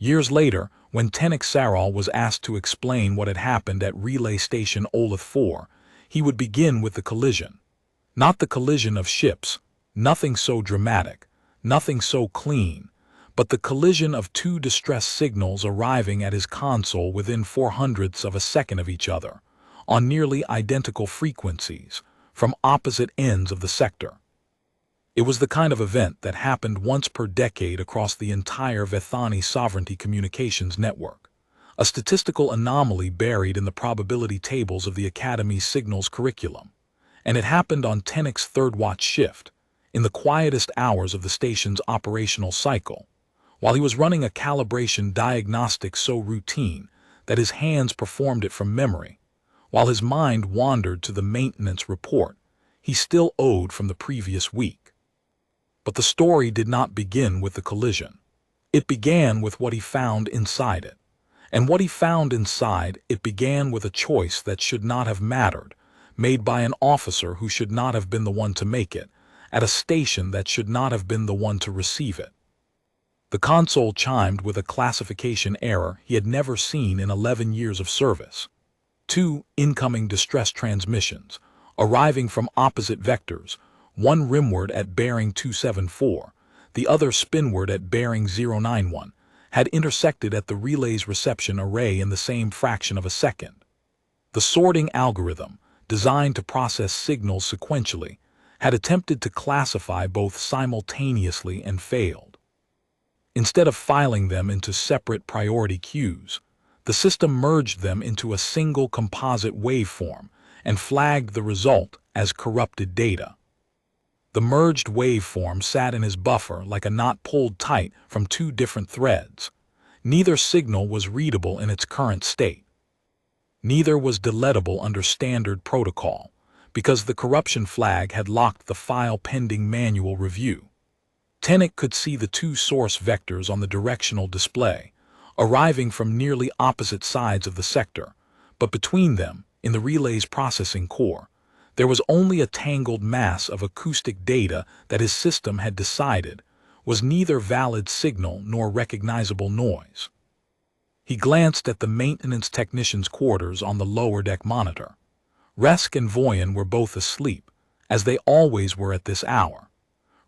Years later, when Tenek Sarol was asked to explain what had happened at relay station Olith 4, he would begin with the collision. Not the collision of ships, nothing so dramatic, nothing so clean, but the collision of two distress signals arriving at his console within 0.04 of a second of each other, on nearly identical frequencies, from opposite ends of the sector. It was the kind of event that happened once per decade across the entire Vethani sovereignty communications network, a statistical anomaly buried in the probability tables of the Academy's signals curriculum. And it happened on Tenek's third watch shift, in the quietest hours of the station's operational cycle, while he was running a calibration diagnostic so routine that his hands performed it from memory, while his mind wandered to the maintenance report he still owed from the previous week. But the story did not begin with the collision. It began with what he found inside it. And what he found inside it began with a choice that should not have mattered, made by an officer who should not have been the one to make it, at a station that should not have been the one to receive it. The console chimed with a classification error he had never seen in 11 years of service. 2 incoming distress transmissions, arriving from opposite vectors, one rimward at bearing 274, the other spinward at bearing 091, had intersected at the relay's reception array in the same fraction of a second. The sorting algorithm, designed to process signals sequentially, had attempted to classify both simultaneously and failed. Instead of filing them into separate priority queues, the system merged them into a single composite waveform and flagged the result as corrupted data. The merged waveform sat in his buffer like a knot pulled tight from 2 different threads. Neither signal was readable in its current state. Neither was deletable under standard protocol, because the corruption flag had locked the file pending manual review. Tenek could see the 2 source vectors on the directional display, arriving from nearly opposite sides of the sector, but between them, in the relay's processing core, there was only a tangled mass of acoustic data that his system had decided was neither valid signal nor recognizable noise. He glanced at the maintenance technician's quarters on the lower deck monitor. Resk and Voyan were both asleep, as they always were at this hour.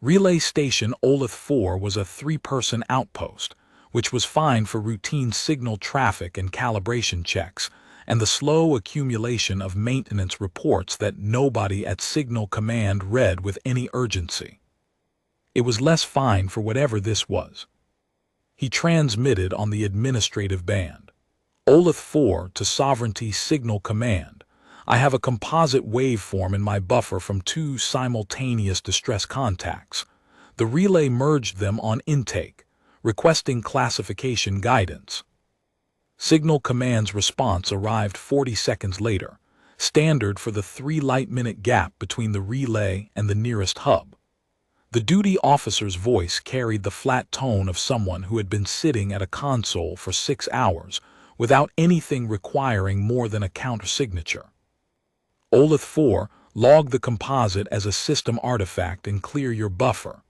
Relay Station Olith 4 was a 3-person outpost, which was fine for routine signal traffic and calibration checks, and the slow accumulation of maintenance reports that nobody at Signal Command read with any urgency. It was less fine for whatever this was. He transmitted on the administrative band. Olith 4 to Sovereignty Signal Command. I have a composite waveform in my buffer from 2 simultaneous distress contacts. The relay merged them on intake, requesting classification guidance. Signal Command's response arrived 40 seconds later, standard for the 3 light-minute gap between the relay and the nearest hub. The duty officer's voice carried the flat tone of someone who had been sitting at a console for 6 hours without anything requiring more than a countersignature. Olith 4, log the composite as a system artifact and clear your buffer.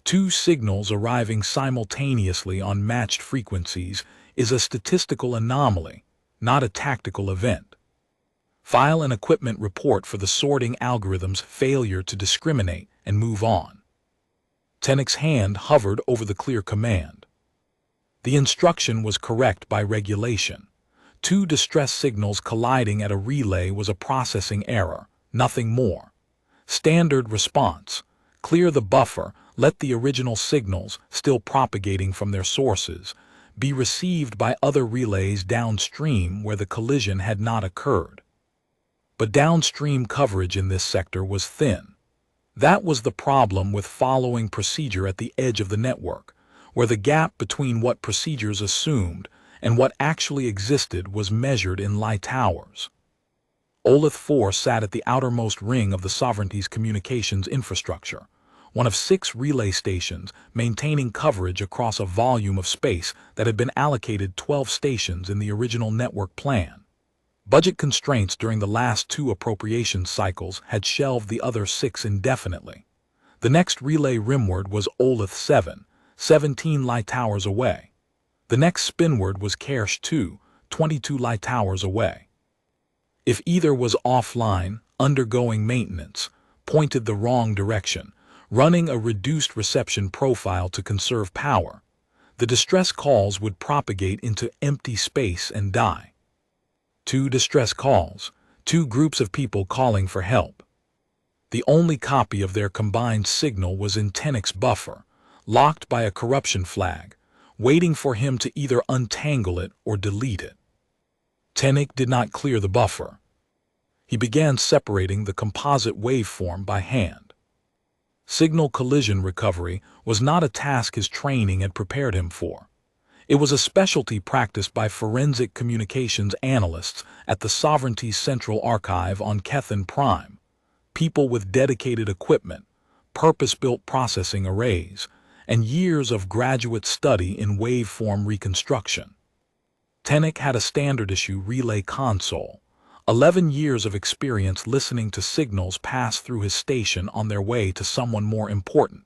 2 signals arriving simultaneously on matched frequencies is a statistical anomaly, not a tactical event. File an equipment report for the sorting algorithm's failure to discriminate and move on. Tenek's hand hovered over the clear command. The instruction was correct by regulation. 2 distress signals colliding at a relay was a processing error, nothing more. Standard response: clear the buffer, let the original signals, still propagating from their sources, be received by other relays downstream where the collision had not occurred. But downstream coverage in this sector was thin. That was the problem with following procedure at the edge of the network, where the gap between what procedures assumed and what actually existed was measured in light hours. Olith 4 sat at the outermost ring of the Sovereignty's communications infrastructure, one of 6 relay stations maintaining coverage across a volume of space that had been allocated 12 stations in the original network plan. Budget constraints during the last 2 appropriation cycles had shelved the other 6 indefinitely. The next relay rimward was Olith 7, 17 light hours away. The next spinward was Kersh 2, 22 light towers away. If either was offline, undergoing maintenance, pointed the wrong direction, running a reduced reception profile to conserve power, the distress calls would propagate into empty space and die. 2 distress calls, 2 groups of people calling for help. The only copy of their combined signal was in Tennick's buffer, locked by a corruption flag, waiting for him to either untangle it or delete it. Tennick did not clear the buffer. He began separating the composite waveform by hand. Signal collision recovery was not a task his training had prepared him for. It was a specialty practiced by forensic communications analysts at the Sovereignty's Central Archive on Kethen Prime, people with dedicated equipment, purpose-built processing arrays, and years of graduate study in waveform reconstruction. Tennick had a standard-issue relay console, 11 years of experience listening to signals pass through his station on their way to someone more important,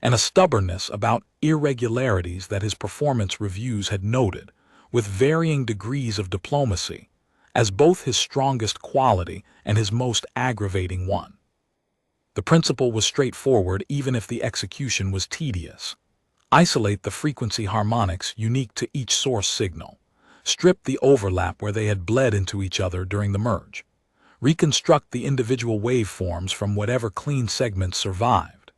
and a stubbornness about irregularities that his performance reviews had noted, with varying degrees of diplomacy, as both his strongest quality and his most aggravating one. The principle was straightforward even if the execution was tedious. Isolate the frequency harmonics unique to each source signal. Strip the overlap where they had bled into each other during the merge. Reconstruct the individual waveforms from whatever clean segments survived.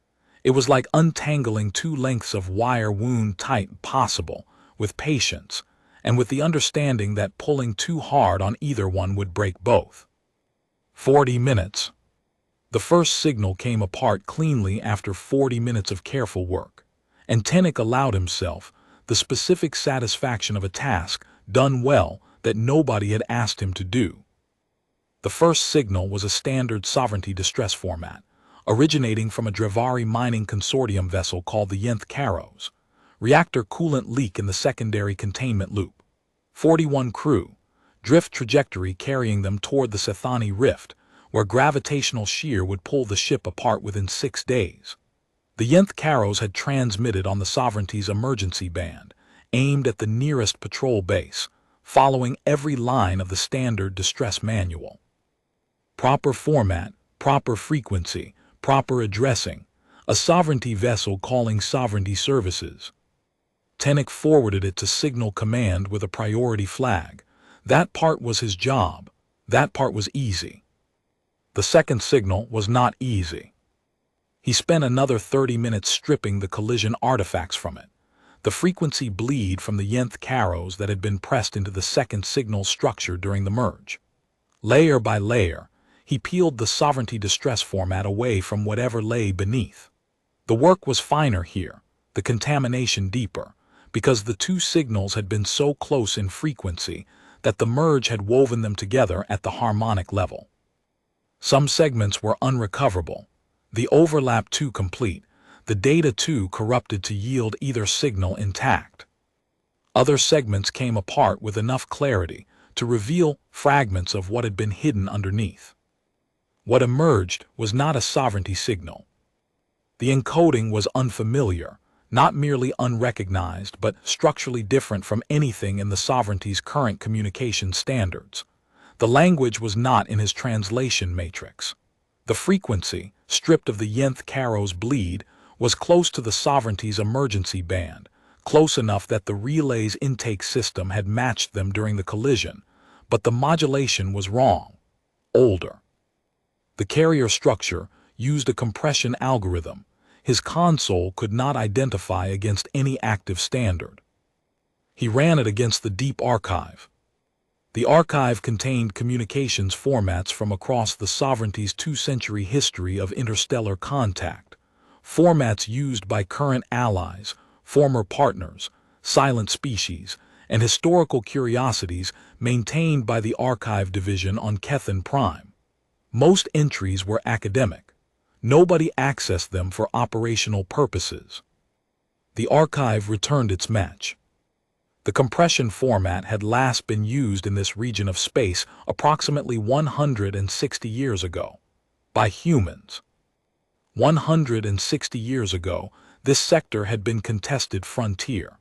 It was like untangling 2 lengths of wire wound tight possible, with patience, and with the understanding that pulling too hard on either one would break both. 40 minutes. The first signal came apart cleanly after 40 minutes of careful work, and Tennick allowed himself the specific satisfaction of a task done well that nobody had asked him to do. The first signal was a standard Sovereignty distress format, originating from a Drevari mining consortium vessel called the Yenth Karos. Reactor coolant leak in the secondary containment loop. 41 crew. Drift trajectory carrying them toward the Sethani Rift, where gravitational shear would pull the ship apart within 6 days. The Yenth Karos had transmitted on the Sovereignty's emergency band, aimed at the nearest patrol base, following every line of the standard distress manual. Proper format, proper frequency, proper addressing, a Sovereignty vessel calling Sovereignty services. Tennick forwarded it to Signal Command with a priority flag. That part was his job. That part was easy. The second signal was not easy. He spent another 30 minutes stripping the collision artifacts from it, the frequency bleed from the Yenth Karos that had been pressed into the second signal structure during the merge. Layer by layer, he peeled the Sovereignty distress format away from whatever lay beneath. The work was finer here, the contamination deeper, because the 2 signals had been so close in frequency that the merge had woven them together at the harmonic level. Some segments were unrecoverable, the overlap too complete, the data too corrupted to yield either signal intact. Other segments came apart with enough clarity to reveal fragments of what had been hidden underneath. What emerged was not a Sovereignty signal. The encoding was unfamiliar, not merely unrecognized, but structurally different from anything in the Sovereignty's current communication standards. The language was not in his translation matrix. The frequency, stripped of the Yenth Karos bleed, was close to the Sovereignty's emergency band, close enough that the relay's intake system had matched them during the collision, but the modulation was wrong, older. The carrier structure used a compression algorithm his console could not identify against any active standard. He ran it against the deep archive. The archive contained communications formats from across the Sovereignty's 2-century history of interstellar contact, formats used by current allies, former partners, silent species, and historical curiosities maintained by the archive division on Kethen Prime. Most entries were academic. Nobody accessed them for operational purposes. The archive returned its match. The compression format had last been used in this region of space approximately 160 years ago, by humans. 160 years ago, this sector had been contested frontier.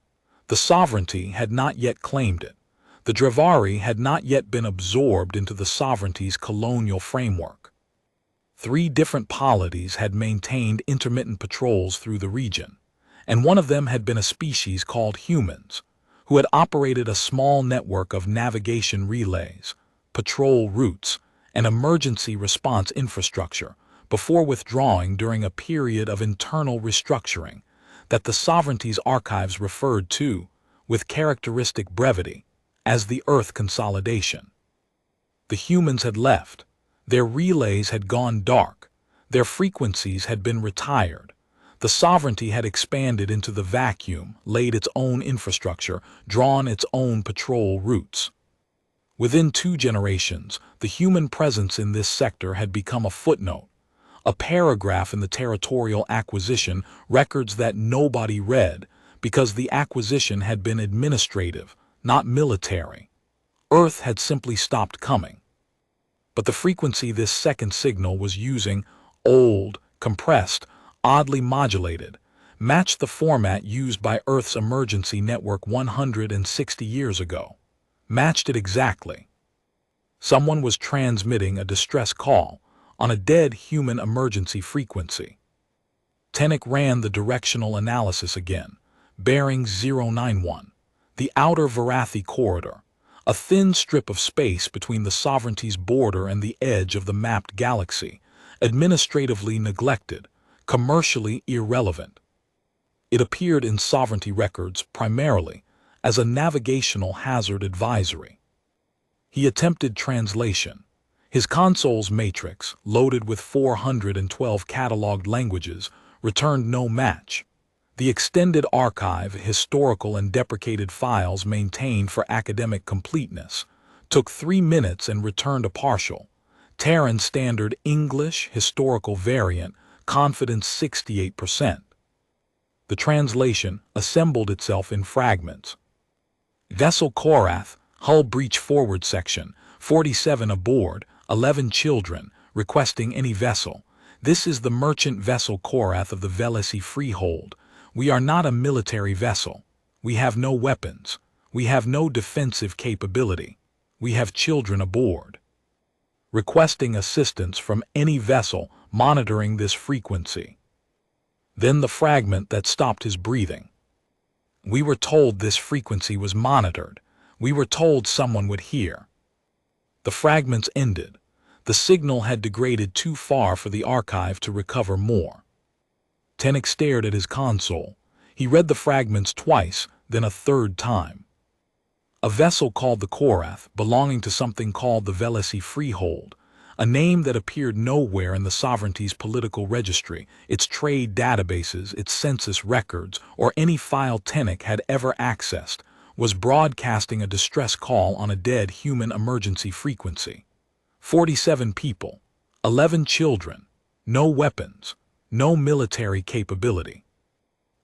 The sovereignty had not yet claimed it. The Dravari had not yet been absorbed into the sovereignty's colonial framework. 3 different polities had maintained intermittent patrols through the region, and one of them had been a species called humans, who had operated a small network of navigation relays, patrol routes, and emergency response infrastructure before withdrawing during a period of internal restructuring that the sovereignty's archives referred to, with characteristic brevity, as the Earth consolidation. The humans had left. Their relays had gone dark. Their frequencies had been retired. The sovereignty had expanded into the vacuum, laid its own infrastructure, drawn its own patrol routes. Within 2 generations, the human presence in this sector had become a footnote, a paragraph in the territorial acquisition records that nobody read because the acquisition had been administrative, not military. Earth had simply stopped coming. But the frequency this second signal was using, old, compressed, oddly modulated, matched the format used by Earth's emergency network 160 years ago. Matched it exactly. Someone was transmitting a distress call on a dead human emergency frequency. Tennick ran the directional analysis again. Bearing 091. The outer Varathi corridor, a thin strip of space between the sovereignty's border and the edge of the mapped galaxy, administratively neglected, commercially irrelevant. It appeared in sovereignty records primarily as a navigational hazard advisory. He attempted translation. His console's matrix, loaded with 412 cataloged languages, returned no match. The extended archive, historical and deprecated files maintained for academic completeness, took 3 minutes and returned a partial. Terran Standard English Historical Variant, confidence 68%. The translation assembled itself in fragments. Vessel Korath, hull breach forward section, 47 aboard, 11 children, requesting any vessel. This is the merchant vessel Korath of the Velesi Freehold. We are not a military vessel. We have no weapons. We have no defensive capability. We have children aboard. Requesting assistance from any vessel monitoring this frequency. Then the fragment that stopped his breathing. We were told this frequency was monitored. We were told someone would hear. The fragments ended. The signal had degraded too far for the archive to recover more. Tennick stared at his console. He read the fragments twice, then a 3rd time. A vessel called the Korath, belonging to something called the Velesi Freehold, a name that appeared nowhere in the sovereignty's political registry, its trade databases, its census records, or any file Tennick had ever accessed, was broadcasting a distress call on a dead human emergency frequency. 47 people, 11 children, no weapons, no military capability.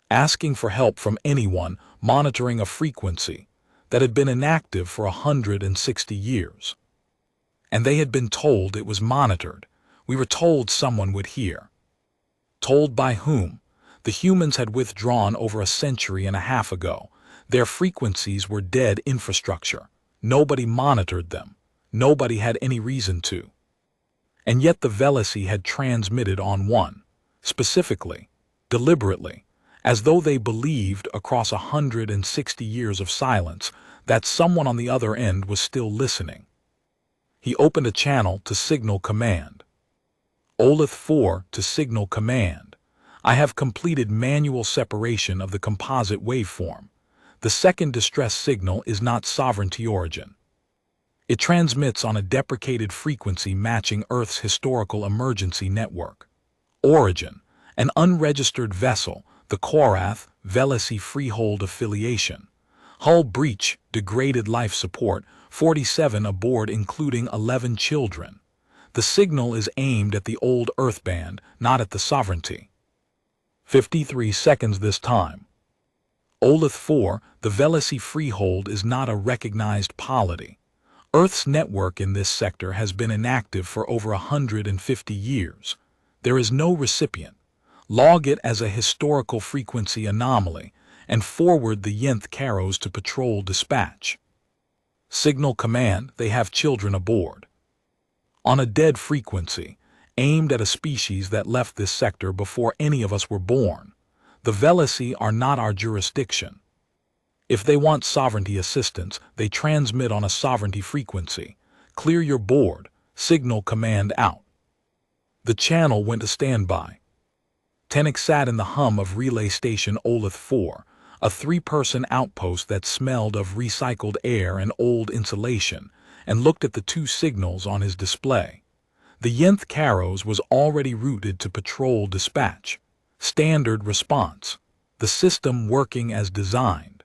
Asking for help from anyone monitoring a frequency that had been inactive for 160 years. And they had been told it was monitored. We were told someone would hear. Told by whom? The humans had withdrawn over a century and a half ago. Their frequencies were dead infrastructure. Nobody monitored them. Nobody had any reason to. And yet the Velesi had transmitted on one, specifically, deliberately, as though they believed across 160 years of silence that someone on the other end was still listening. He opened a channel to signal command. Olith 4 to signal command. I have completed manual separation of the composite waveform. The second distress signal is not sovereignty origin. It transmits on a deprecated frequency matching Earth's historical emergency network. Origin, an unregistered vessel, the Korath, Velesi Freehold affiliation. Hull breach, degraded life support, 47 aboard including 11 children. The signal is aimed at the old Earth band, not at the sovereignty. 53 seconds this time. Olith 4, the Velesi Freehold is not a recognized polity. Earth's network in this sector has been inactive for over 150 years. There is no recipient. Log it as a historical frequency anomaly, and forward the Yinth Caros to patrol dispatch. Signal command, they have children aboard. On a dead frequency, aimed at a species that left this sector before any of us were born. The Velasi are not our jurisdiction. If they want sovereignty assistance, they transmit on a sovereignty frequency. Clear your board, signal command out. The channel went to standby. Tenek sat in the hum of Relay Station Olith 4, a three-person outpost that smelled of recycled air and old insulation, and looked at the two signals on his display. The Yinth Caros was already routed to patrol dispatch. Standard response. The system working as designed.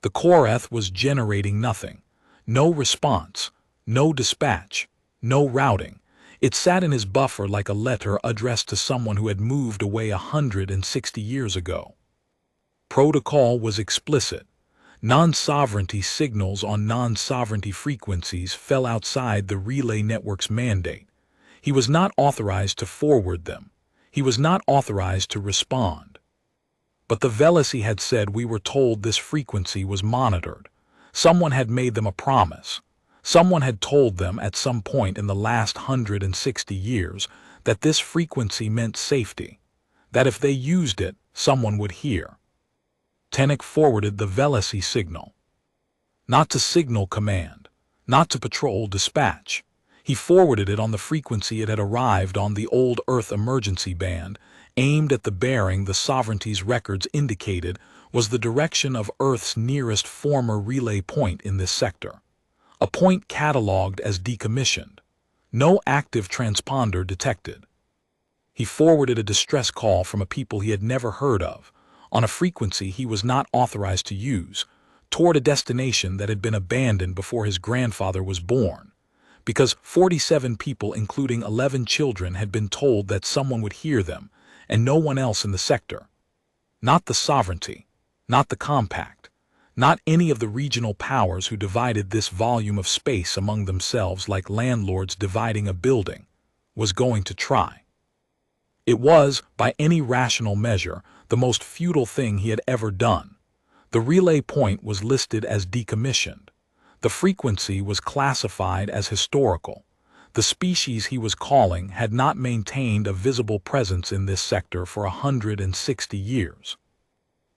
The Korath was generating nothing. No response, no dispatch, no routing. It sat in his buffer like a letter addressed to someone who had moved away 160 years ago. Protocol was explicit. Non-sovereignty signals on non-sovereignty frequencies fell outside the relay network's mandate. He was not authorized to forward them. He was not authorized to respond. But the Velasi had said we were told this frequency was monitored. Someone had made them a promise. Someone had told them at some point in the last 160 years that this frequency meant safety, that if they used it, someone would hear. Tenek forwarded the Velasi signal. Not to signal command, not to patrol dispatch. He forwarded it on the frequency it had arrived on, the old Earth emergency band, aimed at the bearing the sovereignty's records indicated was the direction of Earth's nearest former relay point in this sector. A point catalogued as decommissioned. No active transponder detected. He forwarded a distress call from a people he had never heard of, on a frequency he was not authorized to use, toward a destination that had been abandoned before his grandfather was born, because 47 people, including 11 children, had been told that someone would hear them, and no one else in the sector. Not the sovereignty, not the compact, not any of the regional powers who divided this volume of space among themselves like landlords dividing a building, was going to try. It was, by any rational measure, the most futile thing he had ever done. The relay point was listed as decommissioned. The frequency was classified as historical. The species he was calling had not maintained a visible presence in this sector for 160 years.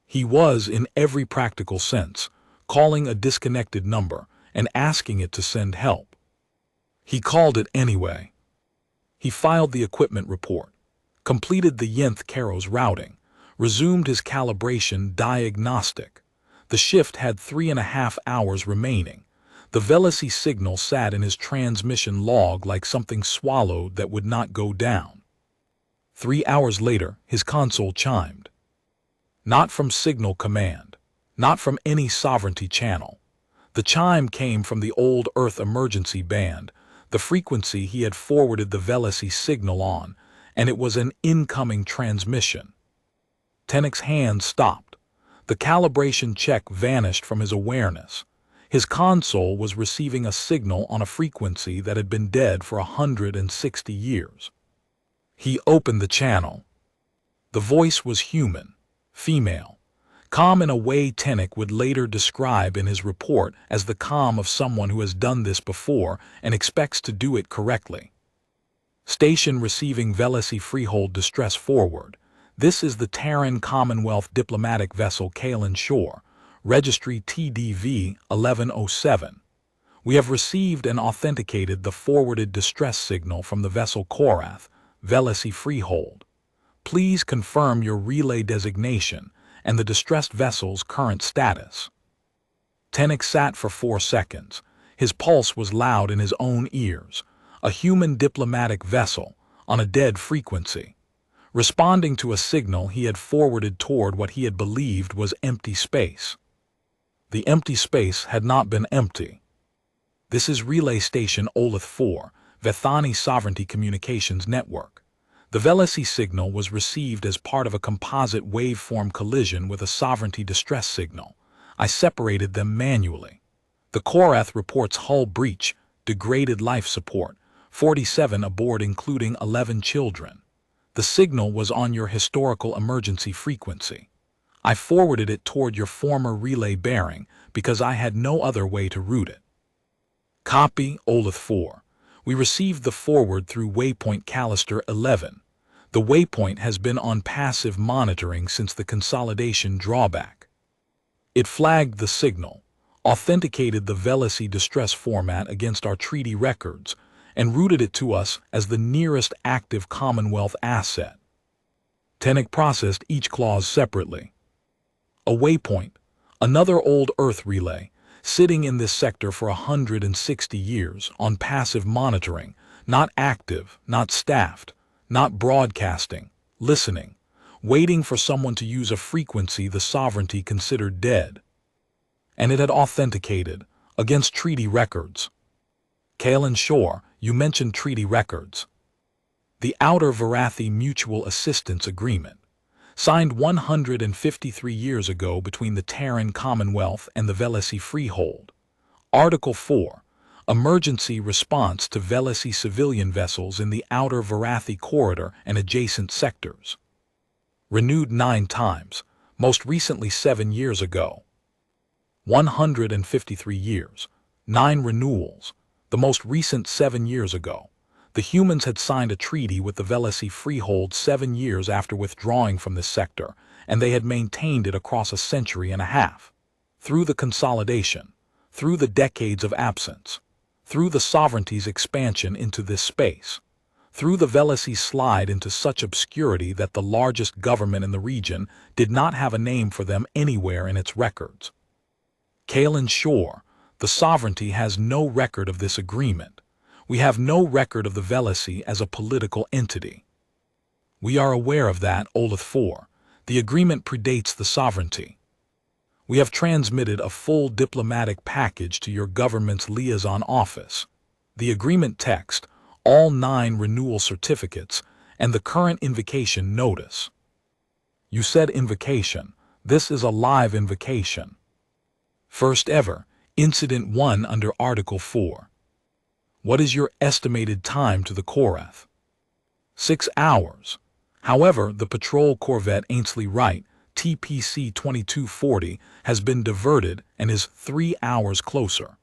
He was, in every practical sense, calling a disconnected number and asking it to send help. He called it anyway. He filed the equipment report, completed the Yinth Caros routing, resumed his calibration diagnostic. The shift had 3.5 hours remaining. The Velasi signal sat in his transmission log like something swallowed that would not go down. 3 hours later, his console chimed. Not from signal command, not from any sovereignty channel. The chime came from the old Earth emergency band, the frequency he had forwarded the Velasi signal on, and it was an incoming transmission. Tenek's hand stopped. The calibration check vanished from his awareness. His console was receiving a signal on a frequency that had been dead for 160 years. He opened the channel. The voice was human, female, calm in a way Tenek would later describe in his report as the calm of someone who has done this before and expects to do it correctly. Station receiving Velasi Freehold distress forward. This is the Terran Commonwealth diplomatic vessel Kalen Shore, registry TDV 1107. We have received and authenticated the forwarded distress signal from the vessel Korath, Velasi Freehold. Please confirm your relay designation and the distressed vessel's current status. Tenek sat for 4 seconds. His pulse was loud in his own ears. A human diplomatic vessel, on a dead frequency, responding to a signal he had forwarded toward what he had believed was empty space. The empty space had not been empty. This is Relay Station Olith 4, Vethani Sovereignty Communications Network. The Velasi signal was received as part of a composite waveform collision with a sovereignty distress signal. I separated them manually. The Korath reports hull breach, degraded life support, 47 aboard including 11 children. The signal was on your historical emergency frequency. I forwarded it toward your former relay bearing because I had no other way to route it. Copy, Olith 4. We received the forward through waypoint Callister 11. The waypoint has been on passive monitoring since the consolidation drawback. It flagged the signal, authenticated the Velasy distress format against our treaty records, and routed it to us as the nearest active Commonwealth asset. Tennick processed each clause separately. A waypoint, another old Earth relay, sitting in this sector for 160 years on passive monitoring, not active, not staffed, not broadcasting, listening, waiting for someone to use a frequency the sovereignty considered dead. And it had authenticated against treaty records. Kalen Shore, you mentioned treaty records. The Outer Varathi Mutual Assistance Agreement, signed 153 years ago between the Terran Commonwealth and the Velasy Freehold. Article 4. Emergency response to Velasy civilian vessels in the Outer Varathi corridor and adjacent sectors. Renewed 9 times, most recently 7 years ago. 153 years, 9 renewals, the most recent 7 years ago. The humans had signed a treaty with the Velasy Freehold 7 years after withdrawing from this sector, and they had maintained it across a century and a half. Through the consolidation, through the decades of absence, through the sovereignty's expansion into this space, through the Velasy slide into such obscurity that the largest government in the region did not have a name for them anywhere in its records. Kalen Shore, the sovereignty has no record of this agreement. We have no record of the Velasy as a political entity. We are aware of that, Olith 4. The agreement predates the sovereignty. We have transmitted a full diplomatic package to your government's liaison office. The agreement text, all 9 renewal certificates, and the current invocation notice. You said invocation. This is a live invocation. First ever, Incident 1 under Article 4. What is your estimated time to the Korath? 6 hours. However, the patrol corvette Ainsley Wright, TPC 2240, has been diverted and is 3 hours closer.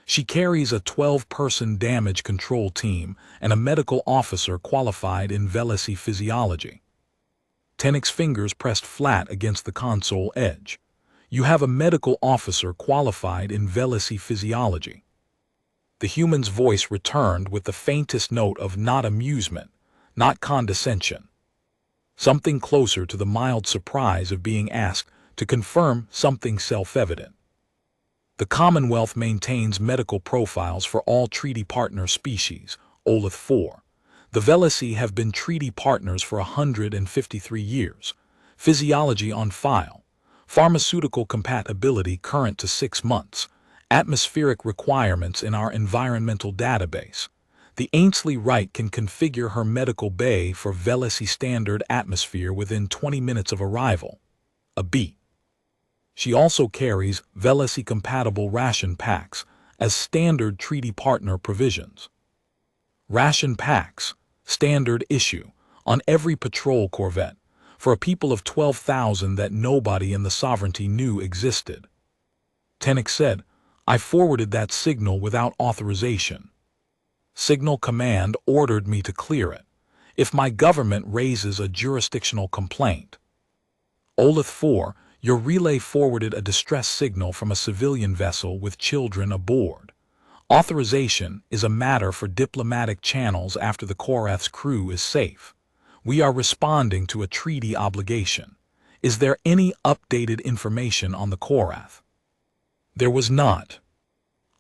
She carries a 12-person damage control team and a medical officer qualified in Velasy physiology. Tennick's fingers pressed flat against the console edge. You have a medical officer qualified in Velasy physiology. The human's voice returned with the faintest note of not amusement, not condescension. Something closer to the mild surprise of being asked to confirm something self-evident. The Commonwealth maintains medical profiles for all treaty partner species, Olith 4. The Velasy have been treaty partners for 153 years. Physiology on file. Pharmaceutical compatibility current to 6 months. Atmospheric requirements in our environmental database. The Ainsley Wright can configure her medical bay for Velasy standard atmosphere within 20 minutes of arrival. A beat. She also carries Velasy-compatible ration packs as standard treaty partner provisions. Ration packs, standard issue, on every patrol corvette, for a people of 12,000 that nobody in the sovereignty knew existed. Tennick said, I forwarded that signal without authorization. Signal Command ordered me to clear it, if my government raises a jurisdictional complaint. Olith 4, your relay forwarded a distress signal from a civilian vessel with children aboard. Authorization is a matter for diplomatic channels after the Korath's crew is safe. We are responding to a treaty obligation. Is there any updated information on the Korath? There was not.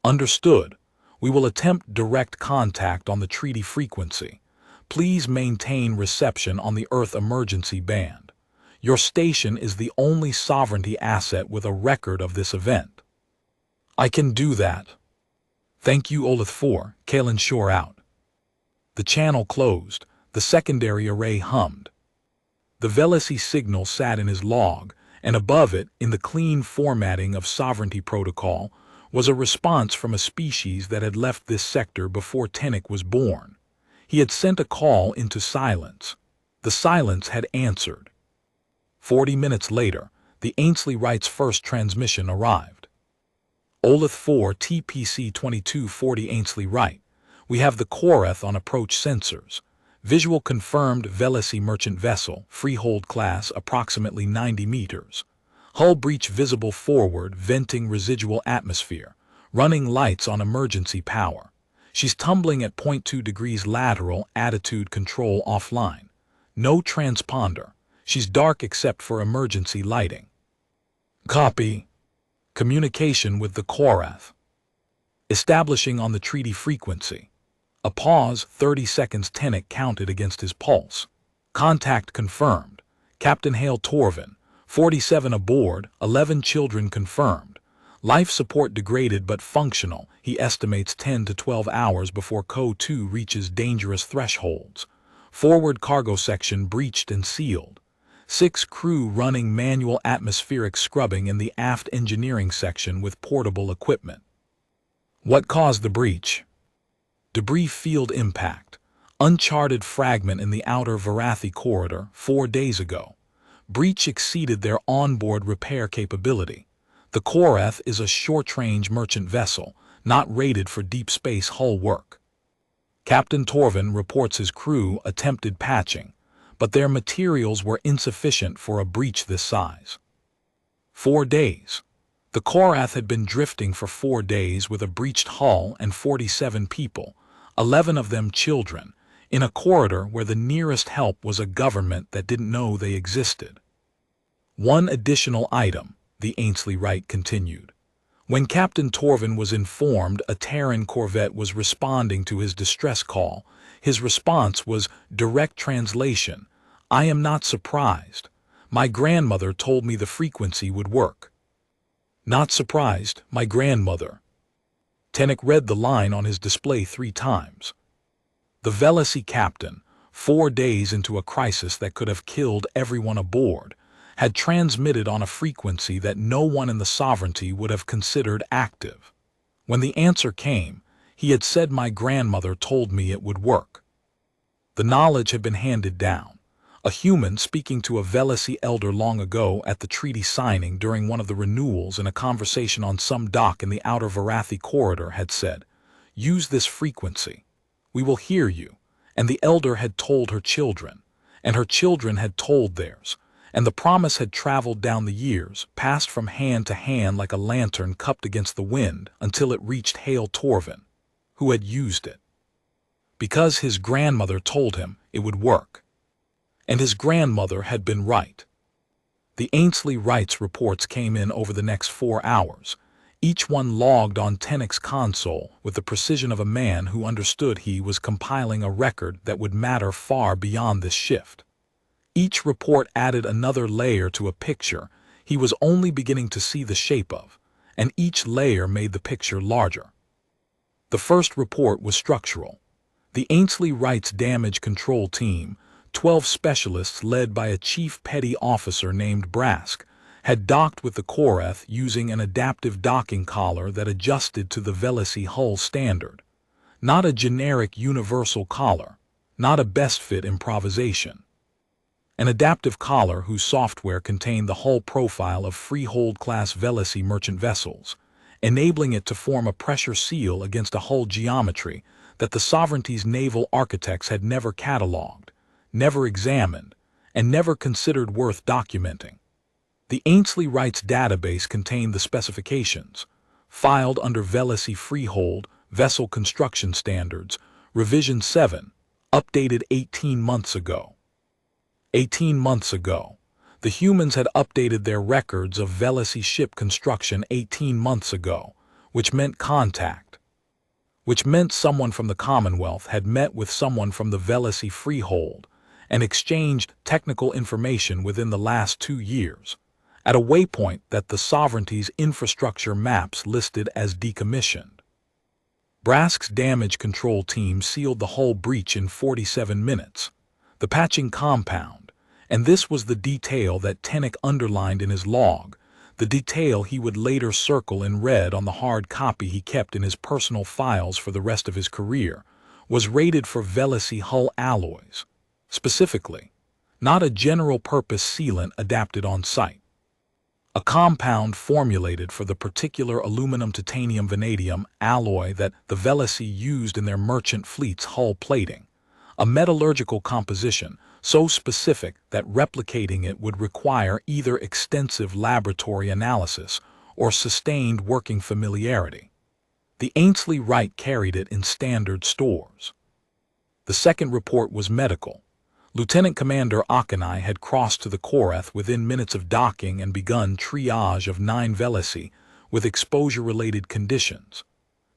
Understood. We will attempt direct contact on the treaty frequency. Please maintain reception on the Earth emergency band. Your station is the only sovereignty asset with a record of this event. I can do that. Thank you, Olith 4, Kalen Shore out. The channel closed. The secondary array hummed. The Velasy signal sat in his log, and above it, in the clean formatting of sovereignty protocol, was a response from a species that had left this sector before Tennick was born. He had sent a call into silence. The silence had answered. 40 minutes later, the Ainsley Wright's first transmission arrived. Olith 4 TPC 2240 Ainsley Wright. We have the Koreth on approach sensors. Visual confirmed Velassie merchant vessel, freehold class, approximately 90 meters. Hull breach visible forward, venting residual atmosphere. Running lights on emergency power. She's tumbling at 0.2 degrees lateral, attitude control offline. No transponder. She's dark except for emergency lighting. Copy. Communication with the Koreth. Establishing on the treaty frequency. A pause, 30 seconds. Tenick counted against his pulse. Contact confirmed. Captain Hale Torvin, 47 aboard, 11 children confirmed. Life support degraded but functional. He estimates 10 to 12 hours before CO2 reaches dangerous thresholds. Forward cargo section breached and sealed. 6 crew running manual atmospheric scrubbing in the aft engineering section with portable equipment. What caused the breach? Debris field impact. Uncharted fragment in the outer Varathi corridor 4 days ago. Breach exceeded their onboard repair capability. The Koreth is a short-range merchant vessel, not rated for deep space hull work. Captain Torvin reports his crew attempted patching, but their materials were insufficient for a breach this size. 4 days. The Koreth had been drifting for 4 days with a breached hull and 47 people, 11 of them children, in a corridor where the nearest help was a government that didn't know they existed. One additional item, the Ainsley Wright continued. When Captain Torvin was informed a Terran corvette was responding to his distress call, his response was direct translation. I am not surprised. My grandmother told me the frequency would work. Not surprised, my grandmother. Tenick read the line on his display 3 times. The Velassie captain, 4 days into a crisis that could have killed everyone aboard, had transmitted on a frequency that no one in the sovereignty would have considered active. When the answer came, he had said my grandmother told me it would work. The knowledge had been handed down. A human speaking to a Velassie elder long ago at the treaty signing during one of the renewals in a conversation on some dock in the outer Varathi corridor had said, "Use this frequency. We will hear you." And the elder had told her children, and her children had told theirs, and the promise had traveled down the years, passed from hand to hand like a lantern cupped against the wind until it reached Hale Torvin, who had used it. Because his grandmother told him it would work. And his grandmother had been right. The Ainsley Wright's reports came in over the next 4 hours, each one logged on Tenick's console with the precision of a man who understood he was compiling a record that would matter far beyond this shift. Each report added another layer to a picture he was only beginning to see the shape of, and each layer made the picture larger. The first report was structural. The Ainsley Wright's damage control team, 12 specialists led by a chief petty officer named Brask, had docked with the Koreth using an adaptive docking collar that adjusted to the Velassie hull standard. Not a generic universal collar, not a best-fit improvisation. An adaptive collar whose software contained the hull profile of freehold-class Velassie merchant vessels, enabling it to form a pressure seal against a hull geometry that the sovereignty's naval architects had never catalogued, never examined, and never considered worth documenting. The Ainsley Wright's database contained the specifications, filed under Velassie Freehold Vessel Construction Standards, Revision 7, updated 18 months ago. 18 months ago, the humans had updated their records of Velassie ship construction 18 months ago, which meant contact. Which meant someone from the Commonwealth had met with someone from the Velassie Freehold and exchanged technical information within the last 2 years, at a waypoint that the sovereignty's infrastructure maps listed as decommissioned. Brask's damage control team sealed the hull breach in 47 minutes, the patching compound, and this was the detail that Tenick underlined in his log, the detail he would later circle in red on the hard copy he kept in his personal files for the rest of his career, was rated for Velassie hull alloys. Specifically, not a general-purpose sealant adapted on site. a compound formulated for the particular aluminum-titanium-vanadium alloy that the Velizy used in their merchant fleet's hull plating, a metallurgical composition so specific that replicating it would require either extensive laboratory analysis or sustained working familiarity. The Ainsley Wright carried it in standard stores. The second report was medical. Lieutenant Commander Akanai had crossed to the Korath within minutes of docking and begun triage of 9 Velizy with exposure-related conditions.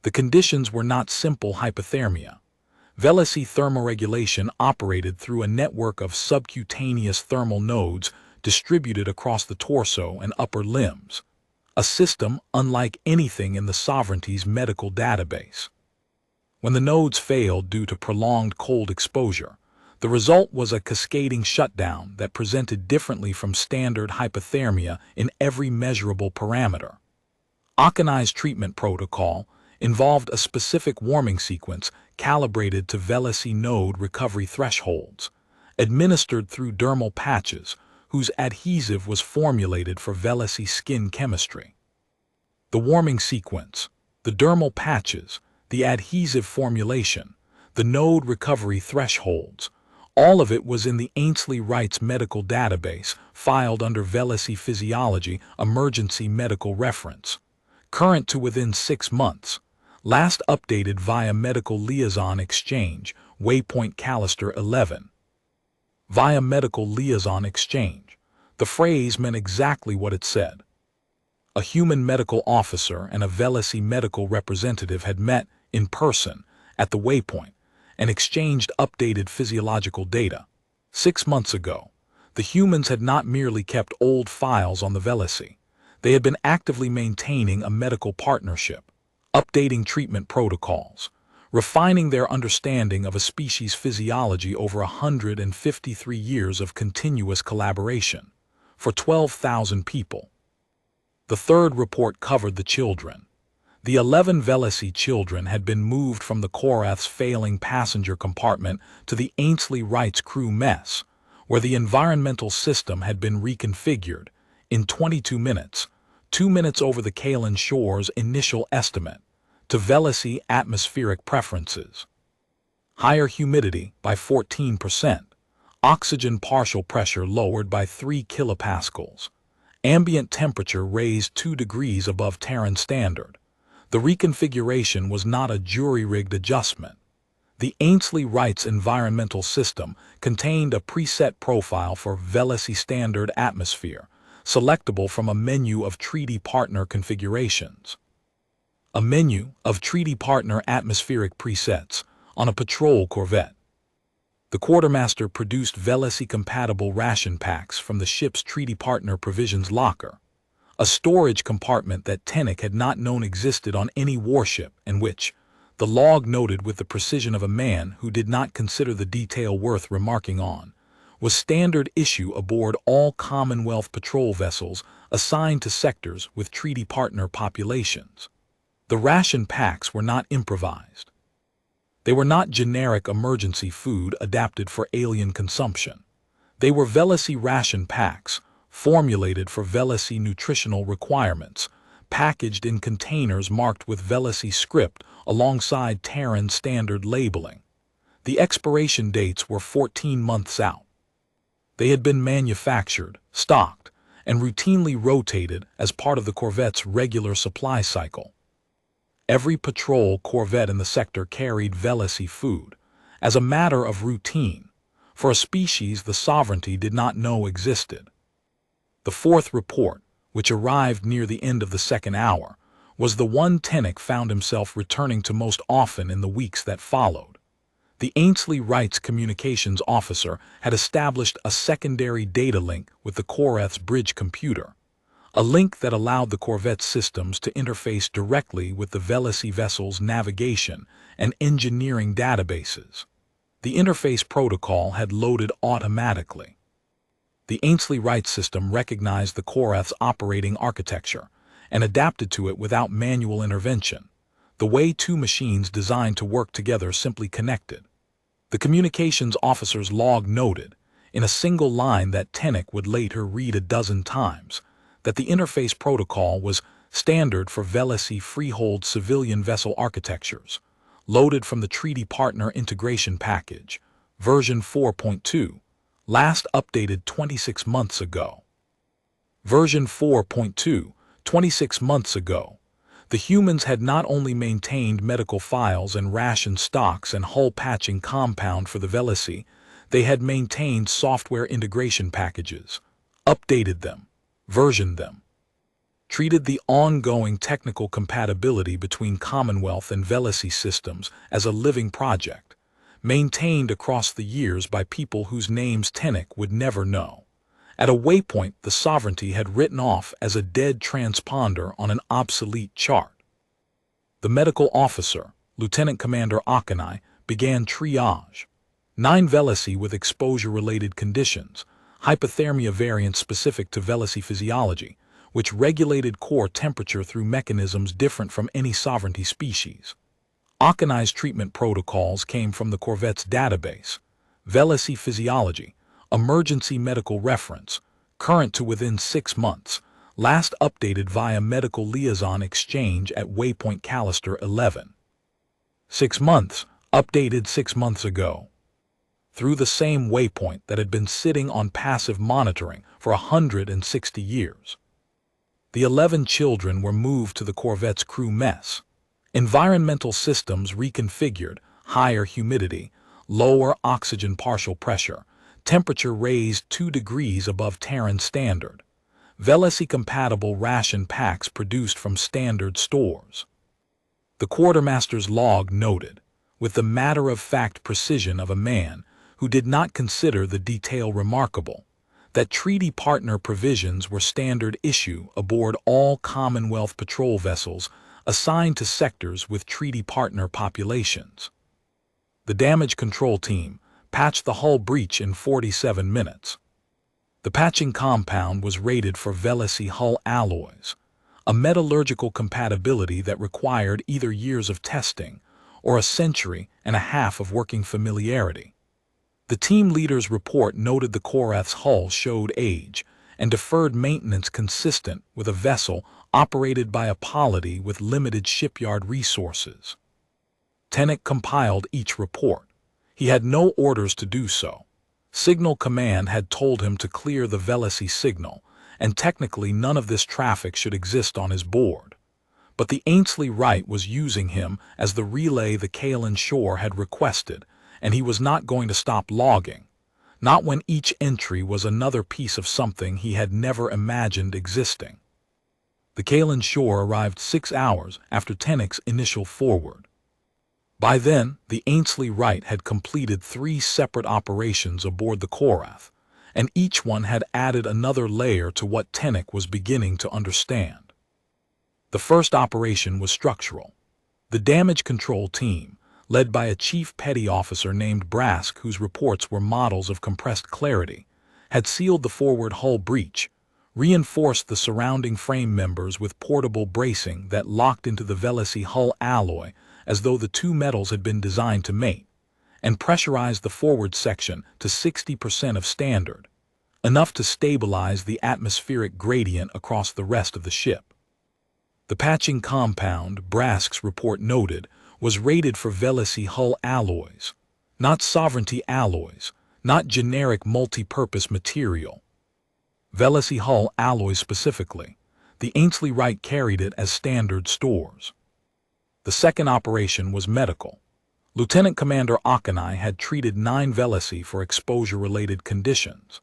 The conditions were not simple hypothermia. Velizy thermoregulation operated through a network of subcutaneous thermal nodes distributed across the torso and upper limbs, a system unlike anything in the sovereignty's medical database. When the nodes failed due to prolonged cold exposure, the result was a cascading shutdown that presented differently from standard hypothermia in every measurable parameter. Akanai's treatment protocol involved a specific warming sequence calibrated to Velizy node recovery thresholds, administered through dermal patches whose adhesive was formulated for Velizy skin chemistry. The warming sequence, the dermal patches, the adhesive formulation, the node recovery thresholds, all of it was in the Ainsley Wright's medical database, filed under Velizy Physiology Emergency Medical Reference, current to within 6 months, last updated via Medical Liaison Exchange, Waypoint Callister 11. Via Medical Liaison Exchange. The phrase meant exactly what it said. A human medical officer and a Velizy medical representative had met in person at the Waypoint and exchanged updated physiological data. 6 months ago, the humans had not merely kept old files on the Velizy. They had been actively maintaining a medical partnership, updating treatment protocols, refining their understanding of a species' physiology over 153 years of continuous collaboration, for 12,000 people. The third report covered the children. The 11 Velizy children had been moved from the Korath's failing passenger compartment to the Ainsley Wright's crew mess, where the environmental system had been reconfigured in 22 minutes, 2 minutes over the Kalen Shore's initial estimate, to Velizy atmospheric preferences. Higher humidity by 14%, oxygen partial pressure lowered by 3 kilopascals, ambient temperature raised 2 degrees above Terran standard. The reconfiguration was not a jury-rigged adjustment. The Ainsley Wright's environmental system contained a preset profile for Velizy standard atmosphere, selectable from a menu of treaty partner configurations. A menu of treaty partner atmospheric presets on a patrol corvette. The quartermaster produced Velizy-compatible ration packs from the ship's treaty partner provisions locker, a storage compartment that Tennick had not known existed on any warship and which, the log noted with the precision of a man who did not consider the detail worth remarking on, was standard issue aboard all Commonwealth patrol vessels assigned to sectors with treaty partner populations. The ration packs were not improvised. They were not generic emergency food adapted for alien consumption. They were Velizy ration packs, formulated for Velizy nutritional requirements, packaged in containers marked with Velizy script alongside Terran standard labeling. The expiration dates were 14 months out. They had been manufactured, stocked, and routinely rotated as part of the corvette's regular supply cycle. Every patrol corvette in the sector carried Velizy food, as a matter of routine, for a species the sovereignty did not know existed. The fourth report, which arrived near the end of the second hour, was the one Tennick found himself returning to most often in the weeks that followed. The Ainsley Wright's communications officer had established a secondary data link with the Korath's bridge computer, a link that allowed the corvette's systems to interface directly with the Velizy vessel's navigation and engineering databases. The interface protocol had loaded automatically. The Ainsley Wright system recognized the Korath's operating architecture and adapted to it without manual intervention, the way 2 machines designed to work together simply connected. The communications officer's log noted, in a single line that Tennick would later read a dozen times, that the interface protocol was standard for Velisey freehold civilian vessel architectures, loaded from the Treaty Partner Integration Package, version 4.2, last updated 26 months ago. Version 4.2, 26 months ago. The humans had not only maintained medical files and ration stocks and hull patching compound for the Velisey, they had maintained software integration packages, updated them, versioned them, treated the ongoing technical compatibility between Commonwealth and Velisey systems as a living project, maintained across the years by people whose names Tennick would never know. At a waypoint the sovereignty had written off as a dead transponder on an obsolete chart. The medical officer, Lieutenant Commander Akanai, began triage. 9 Velisey with exposure-related conditions, hypothermia variants specific to Velisey physiology, which regulated core temperature through mechanisms different from any sovereignty species. Akanai's treatment protocols came from the corvette's database, Velisey physiology, emergency medical reference, current to within 6 months, last updated via medical liaison exchange at waypoint Callister 11. 6 months, updated 6 months ago. Through the same waypoint that had been sitting on passive monitoring for 160 years. The 11 children were moved to the corvette's crew mess. Environmental systems reconfigured, higher humidity, lower oxygen partial pressure, temperature raised 2 degrees above Terran standard. Velisey-compatible ration packs produced from standard stores. The quartermaster's log noted, with the matter-of-fact precision of a man who did not consider the detail remarkable, that treaty partner provisions were standard issue aboard all Commonwealth patrol vessels assigned to sectors with treaty partner populations. The damage control team patched the hull breach in 47 minutes. The patching compound was rated for Velisey hull alloys, a metallurgical compatibility that required either years of testing or a century and a half of working familiarity. The team leader's report noted the Korath's hull showed age and deferred maintenance consistent with a vessel operated by a polity with limited shipyard resources. Tennick compiled each report. He had no orders to do so. Signal Command had told him to clear the Velisey signal, and technically none of this traffic should exist on his board. But the Ainsley Wright was using him as the relay the Kalen Shore had requested, and he was not going to stop logging, not when each entry was another piece of something he had never imagined existing. The Kalen Shore arrived 6 hours after Tennick's initial forward. By then, the Ainsley Wright had completed 3 separate operations aboard the Korath, and each one had added another layer to what Tennick was beginning to understand. The first operation was structural. The damage control team, led by a chief petty officer named Brask whose reports were models of compressed clarity, had sealed the forward hull breach, reinforced the surrounding frame members with portable bracing that locked into the Velisey hull alloy as though the 2 metals had been designed to mate, and pressurized the forward section to 60% of standard, enough to stabilize the atmospheric gradient across the rest of the ship. The patching compound, Brask's report noted, was rated for Velisey hull alloys, not sovereignty alloys, not generic multi-purpose material. Velisey hull alloys specifically. The Ainsley Wright carried it as standard stores. The second operation was medical. Lieutenant Commander Akanai had treated 9 Velisey for exposure-related conditions,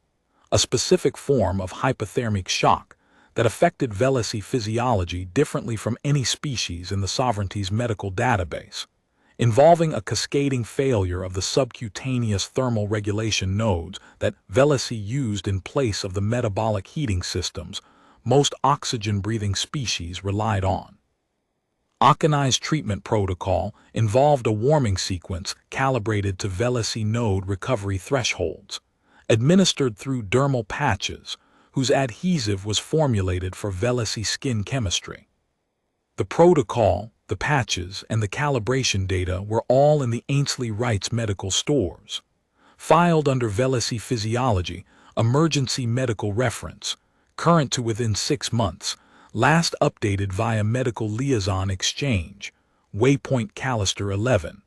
a specific form of hypothermic shock that affected Velisey physiology differently from any species in the sovereignty's medical database, involving a cascading failure of the subcutaneous thermal regulation nodes that Velisey used in place of the metabolic heating systems most oxygen-breathing species relied on. Akanai's treatment protocol involved a warming sequence calibrated to Velisey node recovery thresholds, administered through dermal patches, whose adhesive was formulated for Velisey skin chemistry. The protocol, the patches, and the calibration data were all in the Ainsley Wright's medical stores, filed under Velisey Physiology, Emergency Medical Reference, current to within 6 months, last updated via medical liaison exchange, waypoint Callister 11.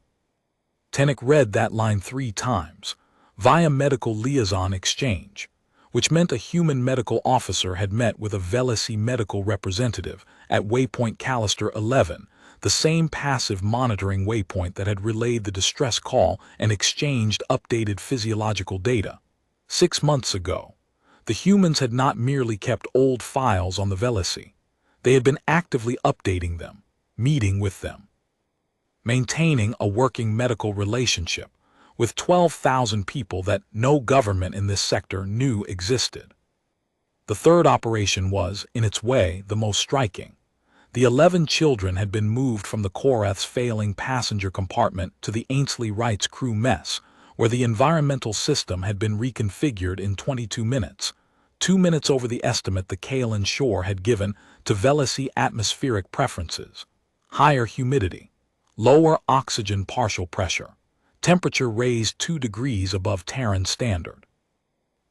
Tennick read that line 3 times, via medical liaison exchange, which meant a human medical officer had met with a Velasy medical representative at waypoint Callister 11, the same passive monitoring waypoint that had relayed the distress call and exchanged updated physiological data. 6 months ago, the humans had not merely kept old files on the Velasy. They had been actively updating them, meeting with them, maintaining a working medical relationship with 12,000 people that no government in this sector knew existed. The third operation was, in its way, the most striking. The 11 children had been moved from the Korath's failing passenger compartment to the Ainsley Wright's crew mess, where the environmental system had been reconfigured in 22 minutes, 2 minutes over the estimate the Kaelin Shore had given to Velasy atmospheric preferences: higher humidity, lower oxygen partial pressure, temperature raised 2 degrees above Terran standard.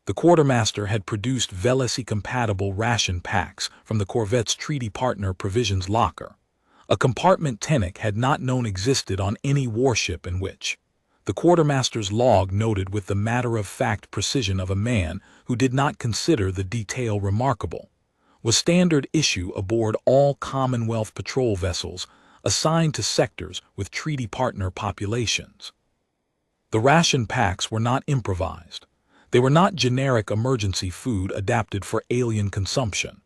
The quartermaster had produced Velasy-compatible ration packs from the corvette's treaty partner Provisions locker, a compartment Tennick had not known existed on any warship, in which the quartermaster's log noted with the matter-of-fact precision of a man who did not consider the detail remarkable, was standard issue aboard all Commonwealth patrol vessels assigned to sectors with treaty partner populations. The ration packs were not improvised. They were not generic emergency food adapted for alien consumption.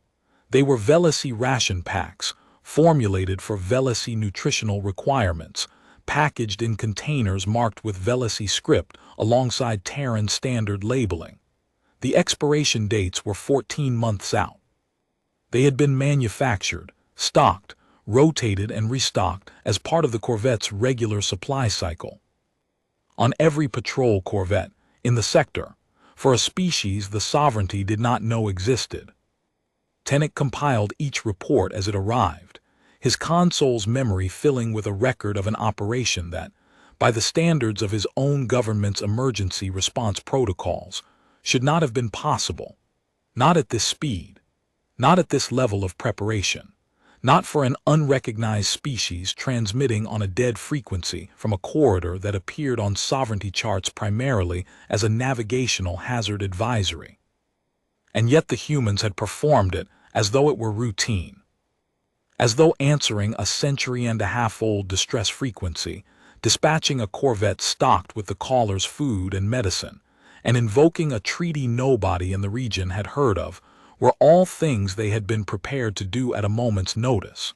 They were Velasy ration packs, formulated for Velasy nutritional requirements, packaged in containers marked with Velasy script alongside Terran standard labeling. The expiration dates were 14 months out. They had been manufactured, stocked, rotated and restocked as part of the corvette's regular supply cycle. On every patrol corvette in the sector, for a species the sovereignty did not know existed. Tennick compiled each report as it arrived, his console's memory filling with a record of an operation that, by the standards of his own government's emergency response protocols, should not have been possible. Not at this speed, not at this level of preparation, not for an unrecognized species transmitting on a dead frequency from a corridor that appeared on sovereignty charts primarily as a navigational hazard advisory. And yet the humans had performed it as though it were routine, as though answering a century-and-a-half-old distress frequency, dispatching a corvette stocked with the caller's food and medicine, and invoking a treaty nobody in the region had heard of, were all things they had been prepared to do at a moment's notice,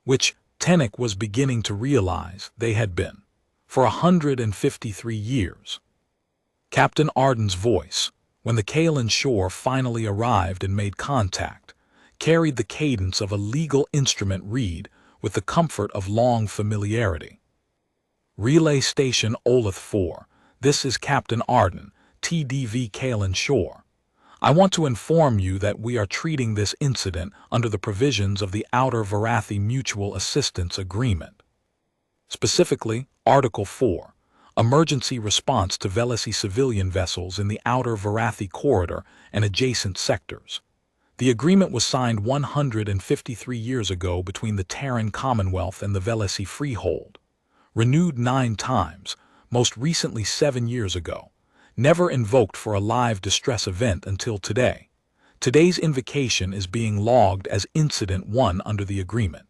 which Tennick was beginning to realize they had been, for 153 years. Captain Arden's voice, when the Kaelin Shore finally arrived and made contact, carried the cadence of a legal instrument read with the comfort of long familiarity. Relay Station Olith 4, this is Captain Arden, TDV Kaelin Shore. I want to inform you that we are treating this incident under the provisions of the Outer Varathi Mutual Assistance Agreement. Specifically, Article 4, Emergency Response to Velasy civilian vessels in the Outer Varathi Corridor and adjacent sectors. The agreement was signed 153 years ago between the Terran Commonwealth and the Velasy Freehold. Renewed 9 times, most recently 7 years ago. Never invoked for a live distress event until today. Today's invocation is being logged as Incident 1 under the agreement.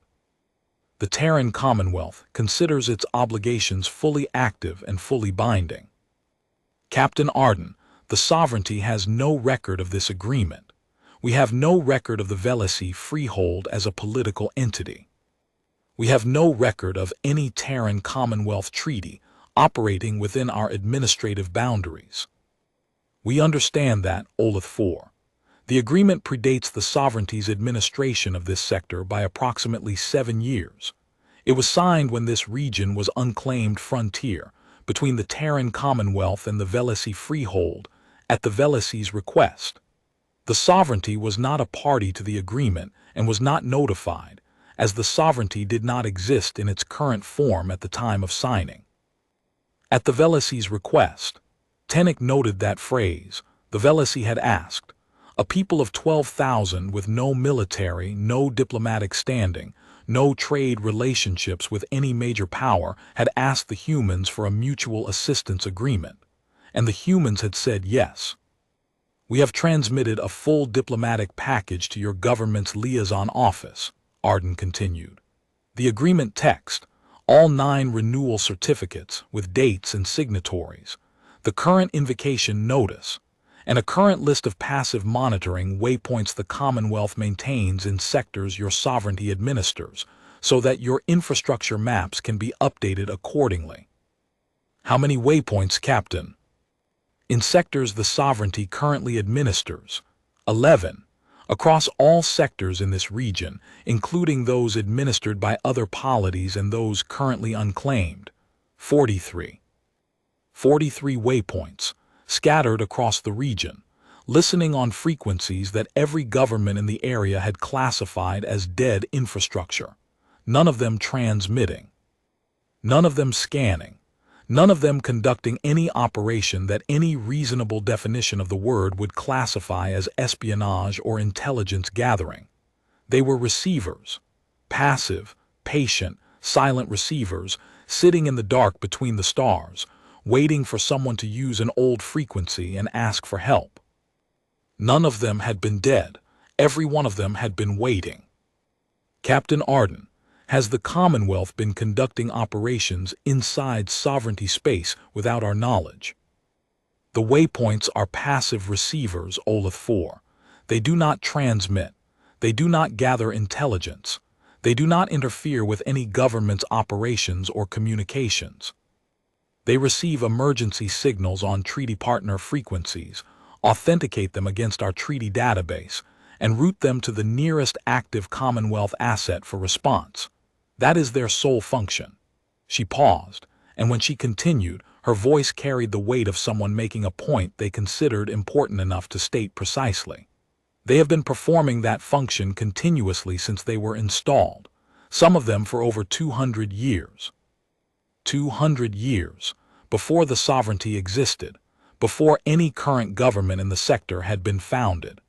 The Terran Commonwealth considers its obligations fully active and fully binding. Captain Arden, the sovereignty has no record of this agreement. We have no record of the Velasy Freehold as a political entity. We have no record of any Terran Commonwealth treaty operating within our administrative boundaries. We understand that, Olith 4. The agreement predates the sovereignty's administration of this sector by approximately 7 years. It was signed when this region was unclaimed frontier between the Terran Commonwealth and the Velasy Freehold at the Velasy's request. The sovereignty was not a party to the agreement and was not notified, as the sovereignty did not exist in its current form at the time of signing. At the Velasy's request, Tennick noted that phrase, the Velasy had asked, A people of 12,000 with no military, no diplomatic standing, no trade relationships with any major power had asked the humans for a mutual assistance agreement, and the humans had said yes. We have transmitted a full diplomatic package to your government's liaison office, Arden continued. The agreement text, all 9 renewal certificates with dates and signatories, the current invocation notice, and a current list of passive monitoring waypoints the Commonwealth maintains in sectors your sovereignty administers, so that your infrastructure maps can be updated accordingly. How many waypoints, Captain? In sectors the sovereignty currently administers, 11, across all sectors in this region, including those administered by other polities and those currently unclaimed, 43. 43 waypoints, scattered across the region, listening on frequencies that every government in the area had classified as dead infrastructure, none of them transmitting, none of them scanning, none of them conducting any operation that any reasonable definition of the word would classify as espionage or intelligence gathering. They were receivers, passive, patient, silent receivers, sitting in the dark between the stars, waiting for someone to use an old frequency and ask for help. None of them had been dead. Every one of them had been waiting. Captain Arden, has the Commonwealth been conducting operations inside sovereignty space without our knowledge? The waypoints are passive receivers, Olith 4. They do not transmit. They do not gather intelligence. They do not interfere with any government's operations or communications. They receive emergency signals on treaty partner frequencies, authenticate them against our treaty database, and route them to the nearest active Commonwealth asset for response. That is their sole function. She paused, and when she continued, her voice carried the weight of someone making a point they considered important enough to state precisely. They have been performing that function continuously since they were installed, some of them for over 200 years. 200 years, before the sovereignty existed, before any current government in the sector had been founded.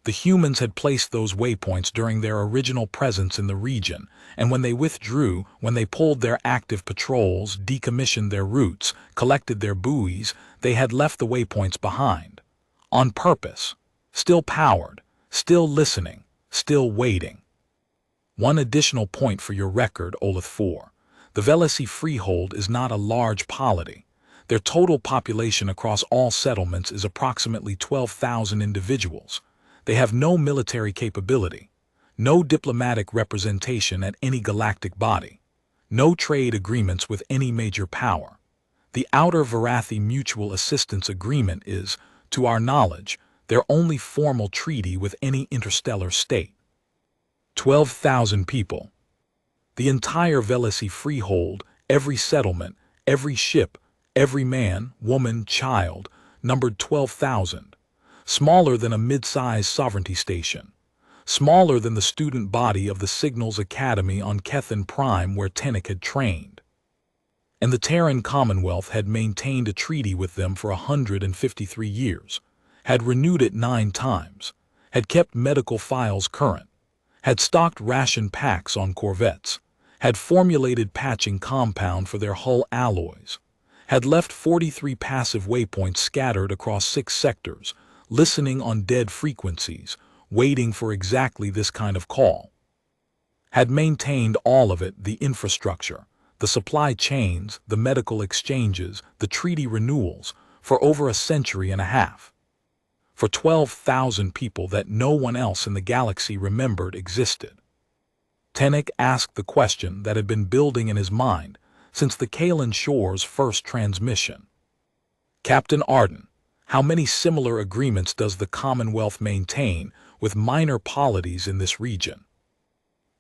The humans had placed those waypoints during their original presence in the region, and when they withdrew, when they pulled their active patrols, decommissioned their routes, collected their buoys, they had left the waypoints behind. On purpose. Still powered, still listening, still waiting. One additional point for your record, Olith 4. The Velesi freehold is not a large polity. Their total population across all settlements is approximately 12,000 individuals. They have no military capability, no diplomatic representation at any galactic body, no trade agreements with any major power. The Outer Varathi Mutual Assistance Agreement is, to our knowledge, their only formal treaty with any interstellar state. 12,000 people. The entire Velesi freehold, every settlement, every ship, every man, woman, child, numbered 12,000. Smaller than a mid-sized sovereignty station, smaller than the student body of the Signals Academy on Kethan Prime where Tennick had trained. And the Terran Commonwealth had maintained a treaty with them for 153 years, had renewed it 9 times, had kept medical files current, had stocked ration packs on corvettes, had formulated patching compound for their hull alloys, had left 43 passive waypoints scattered across 6 sectors, listening on dead frequencies, waiting for exactly this kind of call. Had maintained all of it, the infrastructure, the supply chains, the medical exchanges, the treaty renewals, for over a century and a half. For 12,000 people that no one else in the galaxy remembered existed. Tennick asked the question that had been building in his mind since the Kalan Shore's first transmission. Captain Arden, how many similar agreements does the Commonwealth maintain with minor polities in this region?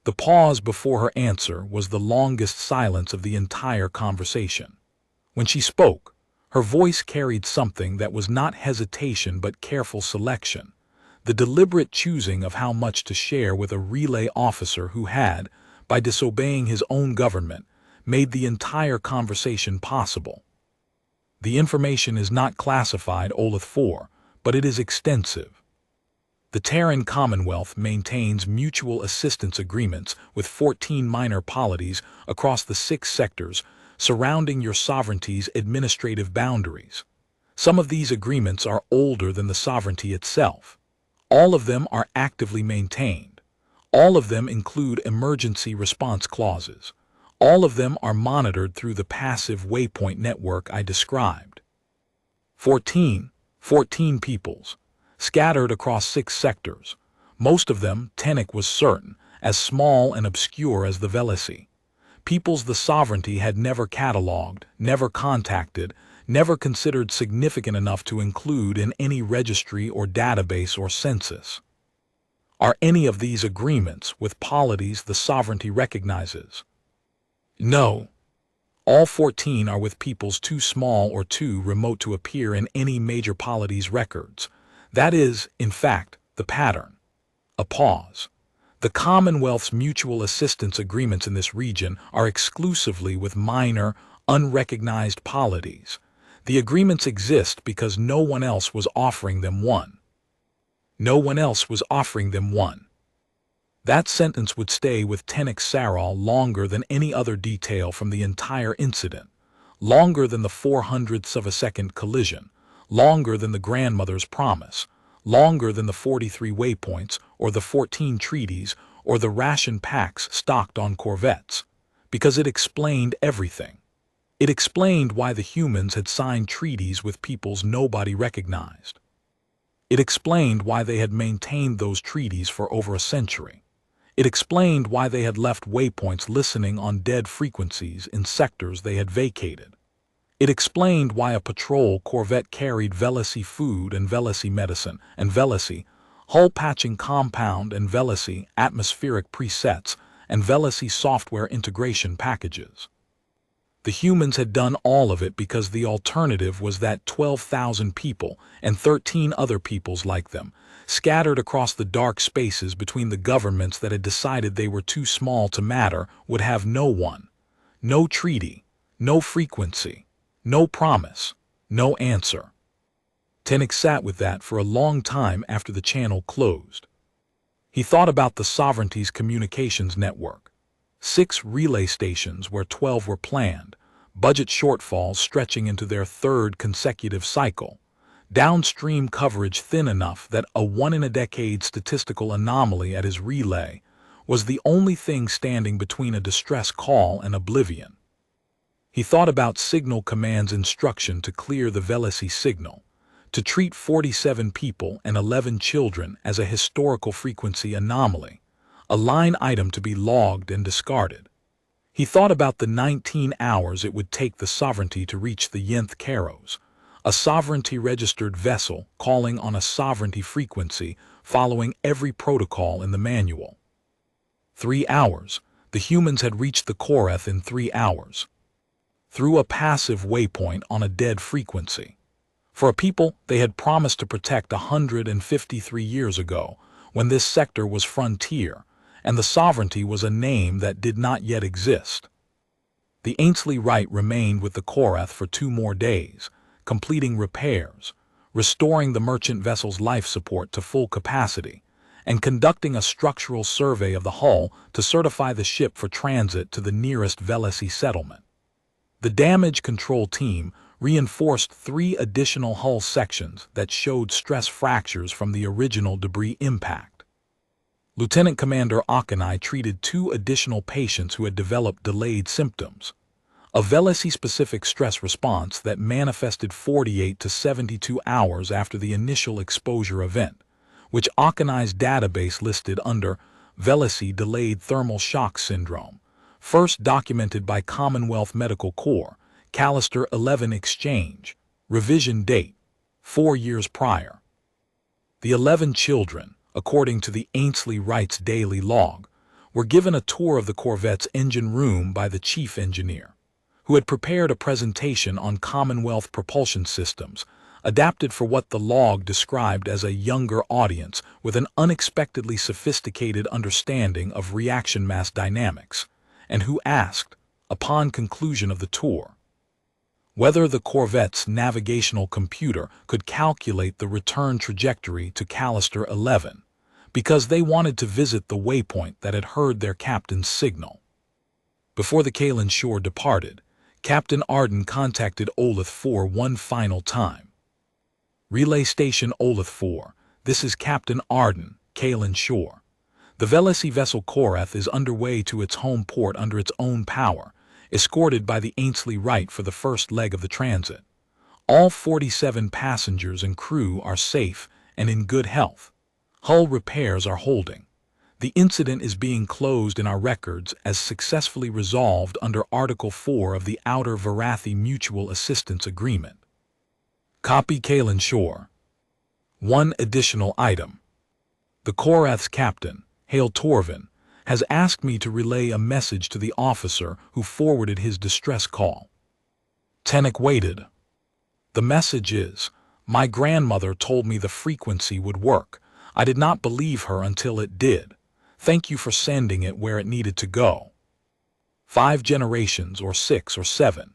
The pause before her answer was the longest silence of the entire conversation. When she spoke, her voice carried something that was not hesitation but careful selection, the deliberate choosing of how much to share with a relay officer who had, by disobeying his own government, made the entire conversation possible. The information is not classified, Olith 4, but it is extensive. The Terran Commonwealth maintains mutual assistance agreements with 14 minor polities across the 6 sectors surrounding your sovereignty's administrative boundaries. Some of these agreements are older than the sovereignty itself. All of them are actively maintained. All of them include emergency response clauses. All of them are monitored through the passive waypoint network I described. 14 peoples, scattered across 6 sectors. Most of them, Tennick was certain, as small and obscure as the Velasi. Peoples the sovereignty had never catalogued, never contacted, never considered significant enough to include in any registry or database or census. Are any of these agreements with polities the sovereignty recognizes? No. All 14 are with peoples too small or too remote to appear in any major polity's records. That is, in fact, the pattern. A pause. The Commonwealth's mutual assistance agreements in this region are exclusively with minor, unrecognized polities. The agreements exist because no one else was offering them one. No one else was offering them one. That sentence would stay with Tennick Sarral longer than any other detail from the entire incident, longer than the 0.04 of a second collision, longer than the grandmother's promise, longer than the 43 waypoints or the 14 treaties or the ration packs stocked on corvettes, because it explained everything. It explained why the humans had signed treaties with peoples nobody recognized. It explained why they had maintained those treaties for over a century. It explained why they had left waypoints listening on dead frequencies in sectors they had vacated. It explained why a patrol corvette carried Velasi food and Velasi medicine and Velasi hull patching compound and Velasi atmospheric presets and Velasi software integration packages. The humans had done all of it because the alternative was that 12,000 people and 13 other peoples like them, scattered across the dark spaces between the governments that had decided they were too small to matter, would have no one, no treaty, no frequency, no promise, no answer. Tennick sat with that for a long time after the channel closed. He thought about the sovereignty's communications network. 6 relay stations where 12 were planned, budget shortfalls stretching into their 3rd consecutive cycle, downstream coverage thin enough that a one-in-a-decade statistical anomaly at his relay was the only thing standing between a distress call and oblivion. He thought about Signal Command's instruction to clear the Velasi signal, to treat 47 people and 11 children as a historical frequency anomaly, a line item to be logged and discarded. He thought about the 19 hours it would take the sovereignty to reach the Yenth Karos, a sovereignty-registered vessel calling on a sovereignty frequency following every protocol in the manual. 3 hours. The humans had reached the Koreth in 3 hours. Through a passive waypoint on a dead frequency. For a people they had promised to protect 153 years ago, when this sector was frontier, and the sovereignty was a name that did not yet exist. The Ainsley Wright remained with the Koreth for 2 more days, completing repairs, restoring the merchant vessel's life support to full capacity, and conducting a structural survey of the hull to certify the ship for transit to the nearest Velasi settlement. The damage control team reinforced 3 additional hull sections that showed stress fractures from the original debris impact. Lieutenant Commander Akanai treated 2 additional patients who had developed delayed symptoms, a Velasi-specific stress response that manifested 48 to 72 hours after the initial exposure event, which Akanai's database listed under Velasi Delayed Thermal Shock Syndrome, first documented by Commonwealth Medical Corps, Callister 11 Exchange, revision date, 4 years prior. The 11 children, according to the Ainsley Wright's daily log, were given a tour of the Corvette's engine room by the chief engineer, who had prepared a presentation on Commonwealth propulsion systems, adapted for what the log described as a younger audience with an unexpectedly sophisticated understanding of reaction mass dynamics, and who asked, upon conclusion of the tour, whether the corvette's navigational computer could calculate the return trajectory to Callister 11, because they wanted to visit the waypoint that had heard their captain's signal. Before the Kalen shore departed, Captain Arden contacted Olith 4 one final time. Relay Station Olith 4, this is Captain Arden, Kalen shore. The Velasi vessel Korath is underway to its home port under its own power, escorted by the Ainsley Wright for the first leg of the transit. All 47 passengers and crew are safe and in good health. Hull repairs are holding. The incident is being closed in our records as successfully resolved under Article 4 of the Outer Varathi Mutual Assistance Agreement. Copy Kalen shore. One additional item. The Korath's captain, Hale Torvin, has asked me to relay a message to the officer who forwarded his distress call. Tennick waited. The message is, my grandmother told me the frequency would work. I did not believe her until it did. Thank you for sending it where it needed to go. 5 generations or 6 or 7.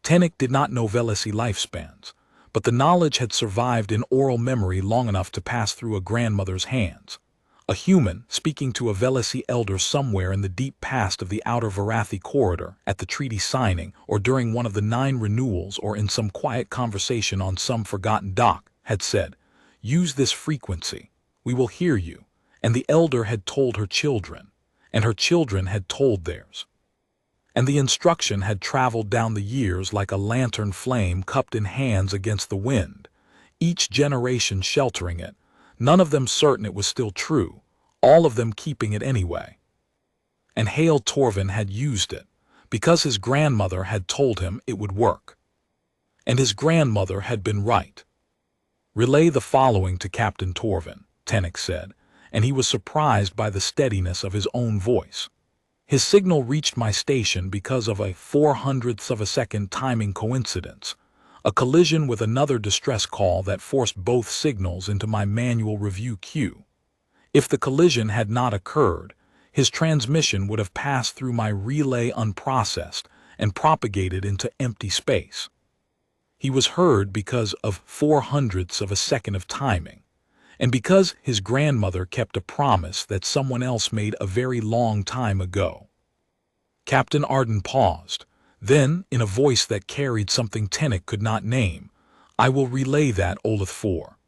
Tennick did not know Velasi lifespans, but the knowledge had survived in oral memory long enough to pass through a grandmother's hands. A human speaking to a Velasi elder somewhere in the deep past of the Outer Varathi corridor at the treaty signing or during one of the 9 renewals or in some quiet conversation on some forgotten dock had said, use this frequency, we will hear you, and the elder had told her children, and her children had told theirs. And the instruction had traveled down the years like a lantern flame cupped in hands against the wind, each generation sheltering it, none of them certain it was still true, all of them keeping it anyway. And Hale Torvin had used it, because his grandmother had told him it would work. And his grandmother had been right. Relay the following to Captain Torvin, Tennick said, and he was surprised by the steadiness of his own voice. His signal reached my station because of a 0.04 of a second timing coincidence, a collision with another distress call that forced both signals into my manual review queue. If the collision had not occurred, his transmission would have passed through my relay unprocessed and propagated into empty space. He was heard because of 0.04 of a second of timing, and because his grandmother kept a promise that someone else made a very long time ago. Captain Arden paused. Then, in a voice that carried something Tennick could not name, I will relay that, Olith 4.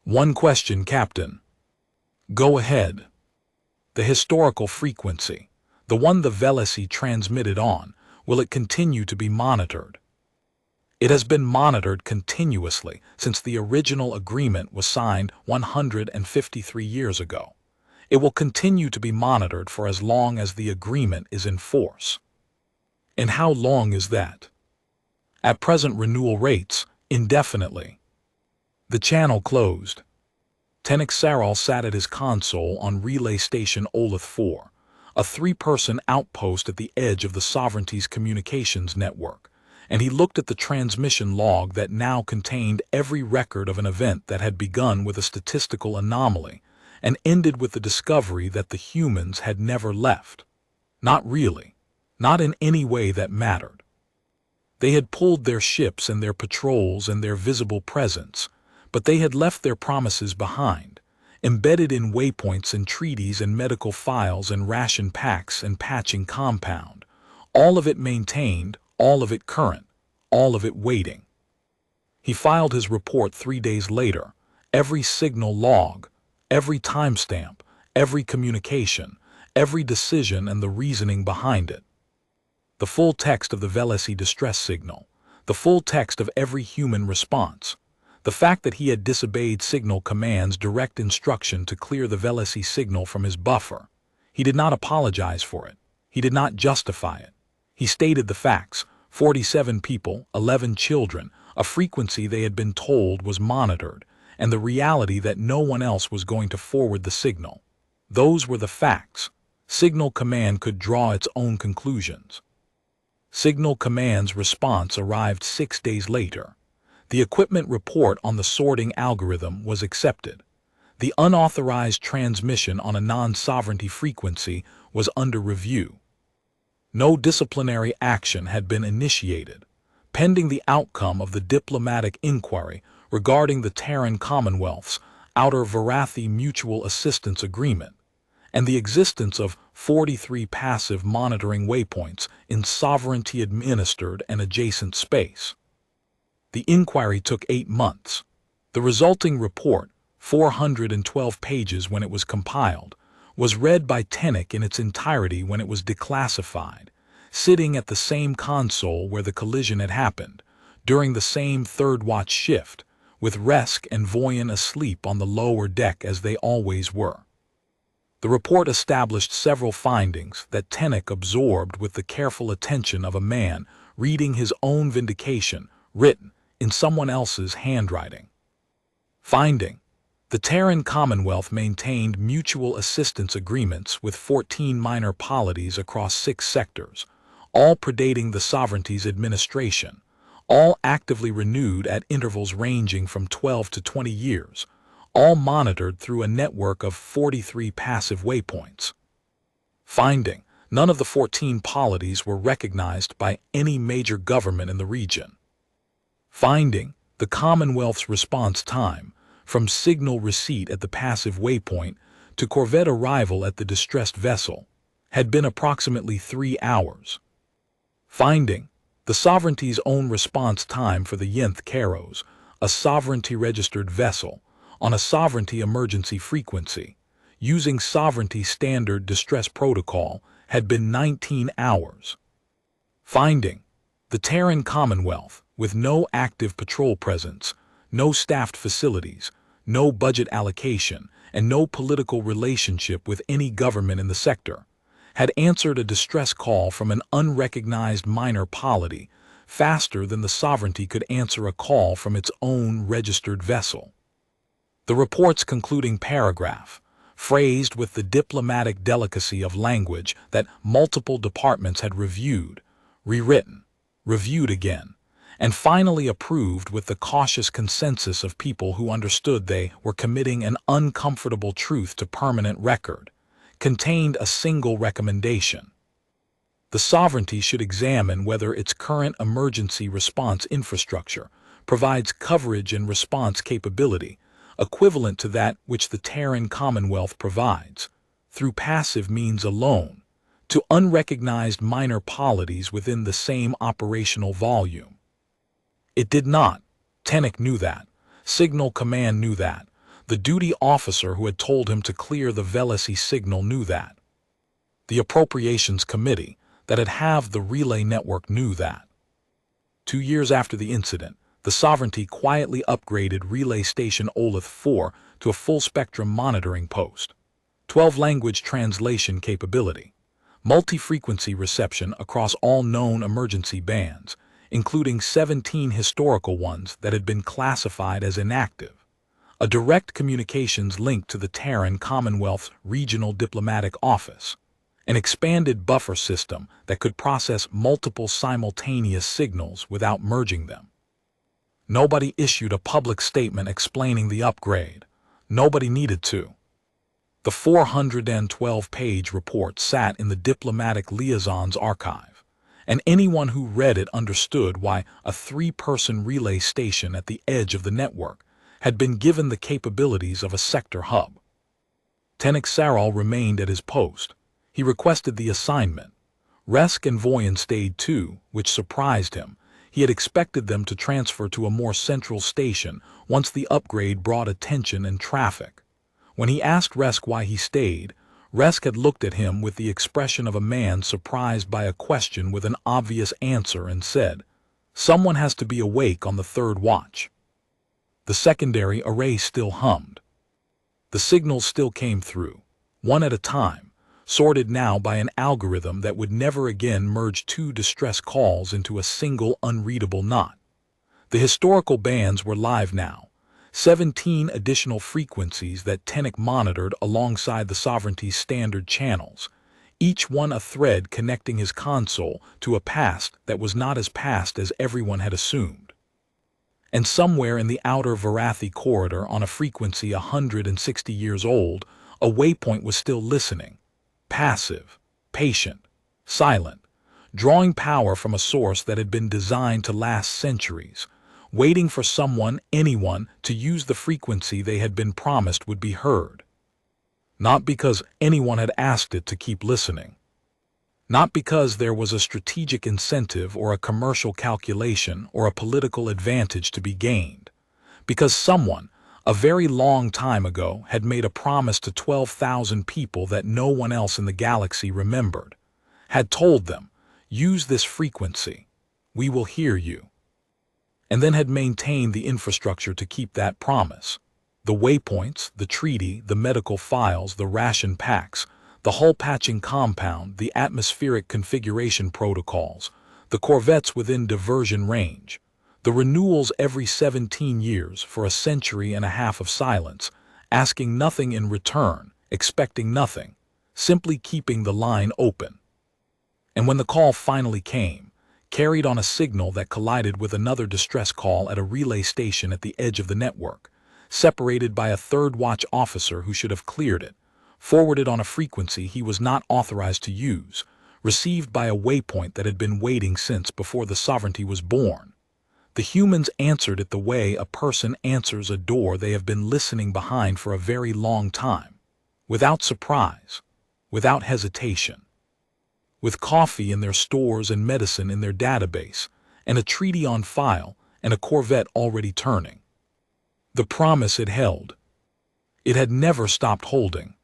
One question, Captain. Go ahead. The historical frequency, the one the Velasi transmitted on, will it continue to be monitored? It has been monitored continuously since the original agreement was signed 153 years ago. It will continue to be monitored for as long as the agreement is in force. And how long is that? At present renewal rates, indefinitely. The channel closed. Tennick Sarral sat at his console on Relay Station Olith 4, a 3-person outpost at the edge of the Sovereignty's communications network, and he looked at the transmission log that now contained every record of an event that had begun with a statistical anomaly and ended with the discovery that the humans had never left. Not really. Not in any way that mattered. They had pulled their ships and their patrols and their visible presence, but they had left their promises behind, embedded in waypoints and treaties and medical files and ration packs and patching compound, all of it maintained, all of it current, all of it waiting. He filed his report 3 days later, every signal log, every timestamp, every communication, every decision and the reasoning behind it. The full text of the Velasi distress signal, the full text of every human response, the fact that he had disobeyed Signal Command's direct instruction to clear the Velasi signal from his buffer. He did not apologize for it. He did not justify it. He stated the facts: 47 people, 11 children, a frequency they had been told was monitored, and the reality that no one else was going to forward the signal. Those were the facts. Signal Command could draw its own conclusions. Signal Command's response arrived 6 days later. The equipment report on the sorting algorithm was accepted. The unauthorized transmission on a non-sovereignty frequency was under review. No disciplinary action had been initiated. pending the outcome of the diplomatic inquiry regarding the Terran Commonwealth's Outer Varathi Mutual Assistance Agreement and the existence of 43 passive monitoring waypoints in sovereignty-administered and adjacent space. The inquiry took 8 months. The resulting report, 412 pages when it was compiled, was read by Tenek in its entirety when it was declassified, sitting at the same console where the collision had happened, during the same third watch shift, with Resk and Voyan asleep on the lower deck as they always were. The report established several findings that Tenek absorbed with the careful attention of a man reading his own vindication written in someone else's handwriting. Finding: the Terran Commonwealth maintained mutual assistance agreements with 14 minor polities across 6 sectors, all predating the sovereignty's administration, all actively renewed at intervals ranging from 12 to 20 years, all monitored through a network of 43 passive waypoints. Finding: none of the 14 polities were recognized by any major government in the region. Finding: the Commonwealth's response time, from signal receipt at the passive waypoint to corvette arrival at the distressed vessel, had been approximately 3 hours. Finding: the sovereignty's own response time for the Yinth Karos, a sovereignty-registered vessel, on a sovereignty emergency frequency, using sovereignty standard distress protocol, had been 19 hours. Finding: the Terran Commonwealth, with no active patrol presence, no staffed facilities, no budget allocation, and no political relationship with any government in the sector, had answered a distress call from an unrecognized minor polity faster than the sovereignty could answer a call from its own registered vessel. The report's concluding paragraph, phrased with the diplomatic delicacy of language that multiple departments had reviewed, rewritten, reviewed again, and finally approved with the cautious consensus of people who understood they were committing an uncomfortable truth to permanent record, contained a single recommendation: the sovereignty should examine whether its current emergency response infrastructure provides coverage and response capability equivalent to that which the Terran Commonwealth provides, through passive means alone, to unrecognized minor polities within the same operational volume. It did not. Tenek knew that. Signal Command knew that. The duty officer who had told him to clear the Velesi signal knew that. The Appropriations Committee that had halved the relay network knew that. 2 years after the incident, the Sovereignty quietly upgraded Relay Station Olith 4 to a full-spectrum monitoring post, 12-language translation capability, multi-frequency reception across all known emergency bands, including 17 historical ones that had been classified as inactive, a direct communications link to the Terran Commonwealth's Regional Diplomatic Office, an expanded buffer system that could process multiple simultaneous signals without merging them. Nobody issued a public statement explaining the upgrade. Nobody needed to. The 412-page report sat in the Diplomatic Liaisons Archive, and anyone who read it understood why a 3-person relay station at the edge of the network had been given the capabilities of a sector hub. Tenek Sarol remained at his post. He requested the assignment. Resk and Voyan stayed too, which surprised him. He had expected them to transfer to a more central station once the upgrade brought attention and traffic. When he asked Resk why he stayed, Resk had looked at him with the expression of a man surprised by a question with an obvious answer and said, "Someone has to be awake on the 3rd watch." The secondary array still hummed. The signals still came through, one at a time, sorted now by an algorithm that would never again merge 2 distress calls into a single unreadable knot. The historical bands were live now, 17 additional frequencies that Tenek monitored alongside the Sovereignty's standard channels, each one a thread connecting his console to a past that was not as past as everyone had assumed. And somewhere in the outer Varathi corridor on a frequency 160 years old, a waypoint was still listening. Passive, patient, silent, drawing power from a source that had been designed to last centuries, waiting for someone, anyone, to use the frequency they had been promised would be heard. Not because anyone had asked it to keep listening. Not because there was a strategic incentive or a commercial calculation or a political advantage to be gained. Because someone, a very long time ago, had made a promise to 12,000 people that no one else in the galaxy remembered, had told them, use this frequency, we will hear you, and then had maintained the infrastructure to keep that promise. The waypoints, the treaty, the medical files, the ration packs, the hull patching compound, the atmospheric configuration protocols, the corvettes within diversion range, the renewals every 17 years for a century and a half of silence, asking nothing in return, expecting nothing, simply keeping the line open. And when the call finally came, carried on a signal that collided with another distress call at a relay station at the edge of the network, separated by a third watch officer who should have cleared it, forwarded on a frequency he was not authorized to use, received by a waypoint that had been waiting since before the sovereignty was born. The humans answered it the way a person answers a door they have been listening behind for a very long time, without surprise, without hesitation. With coffee in their stores and medicine in their database, and a treaty on file, and a corvette already turning. The promise it held. It had never stopped holding.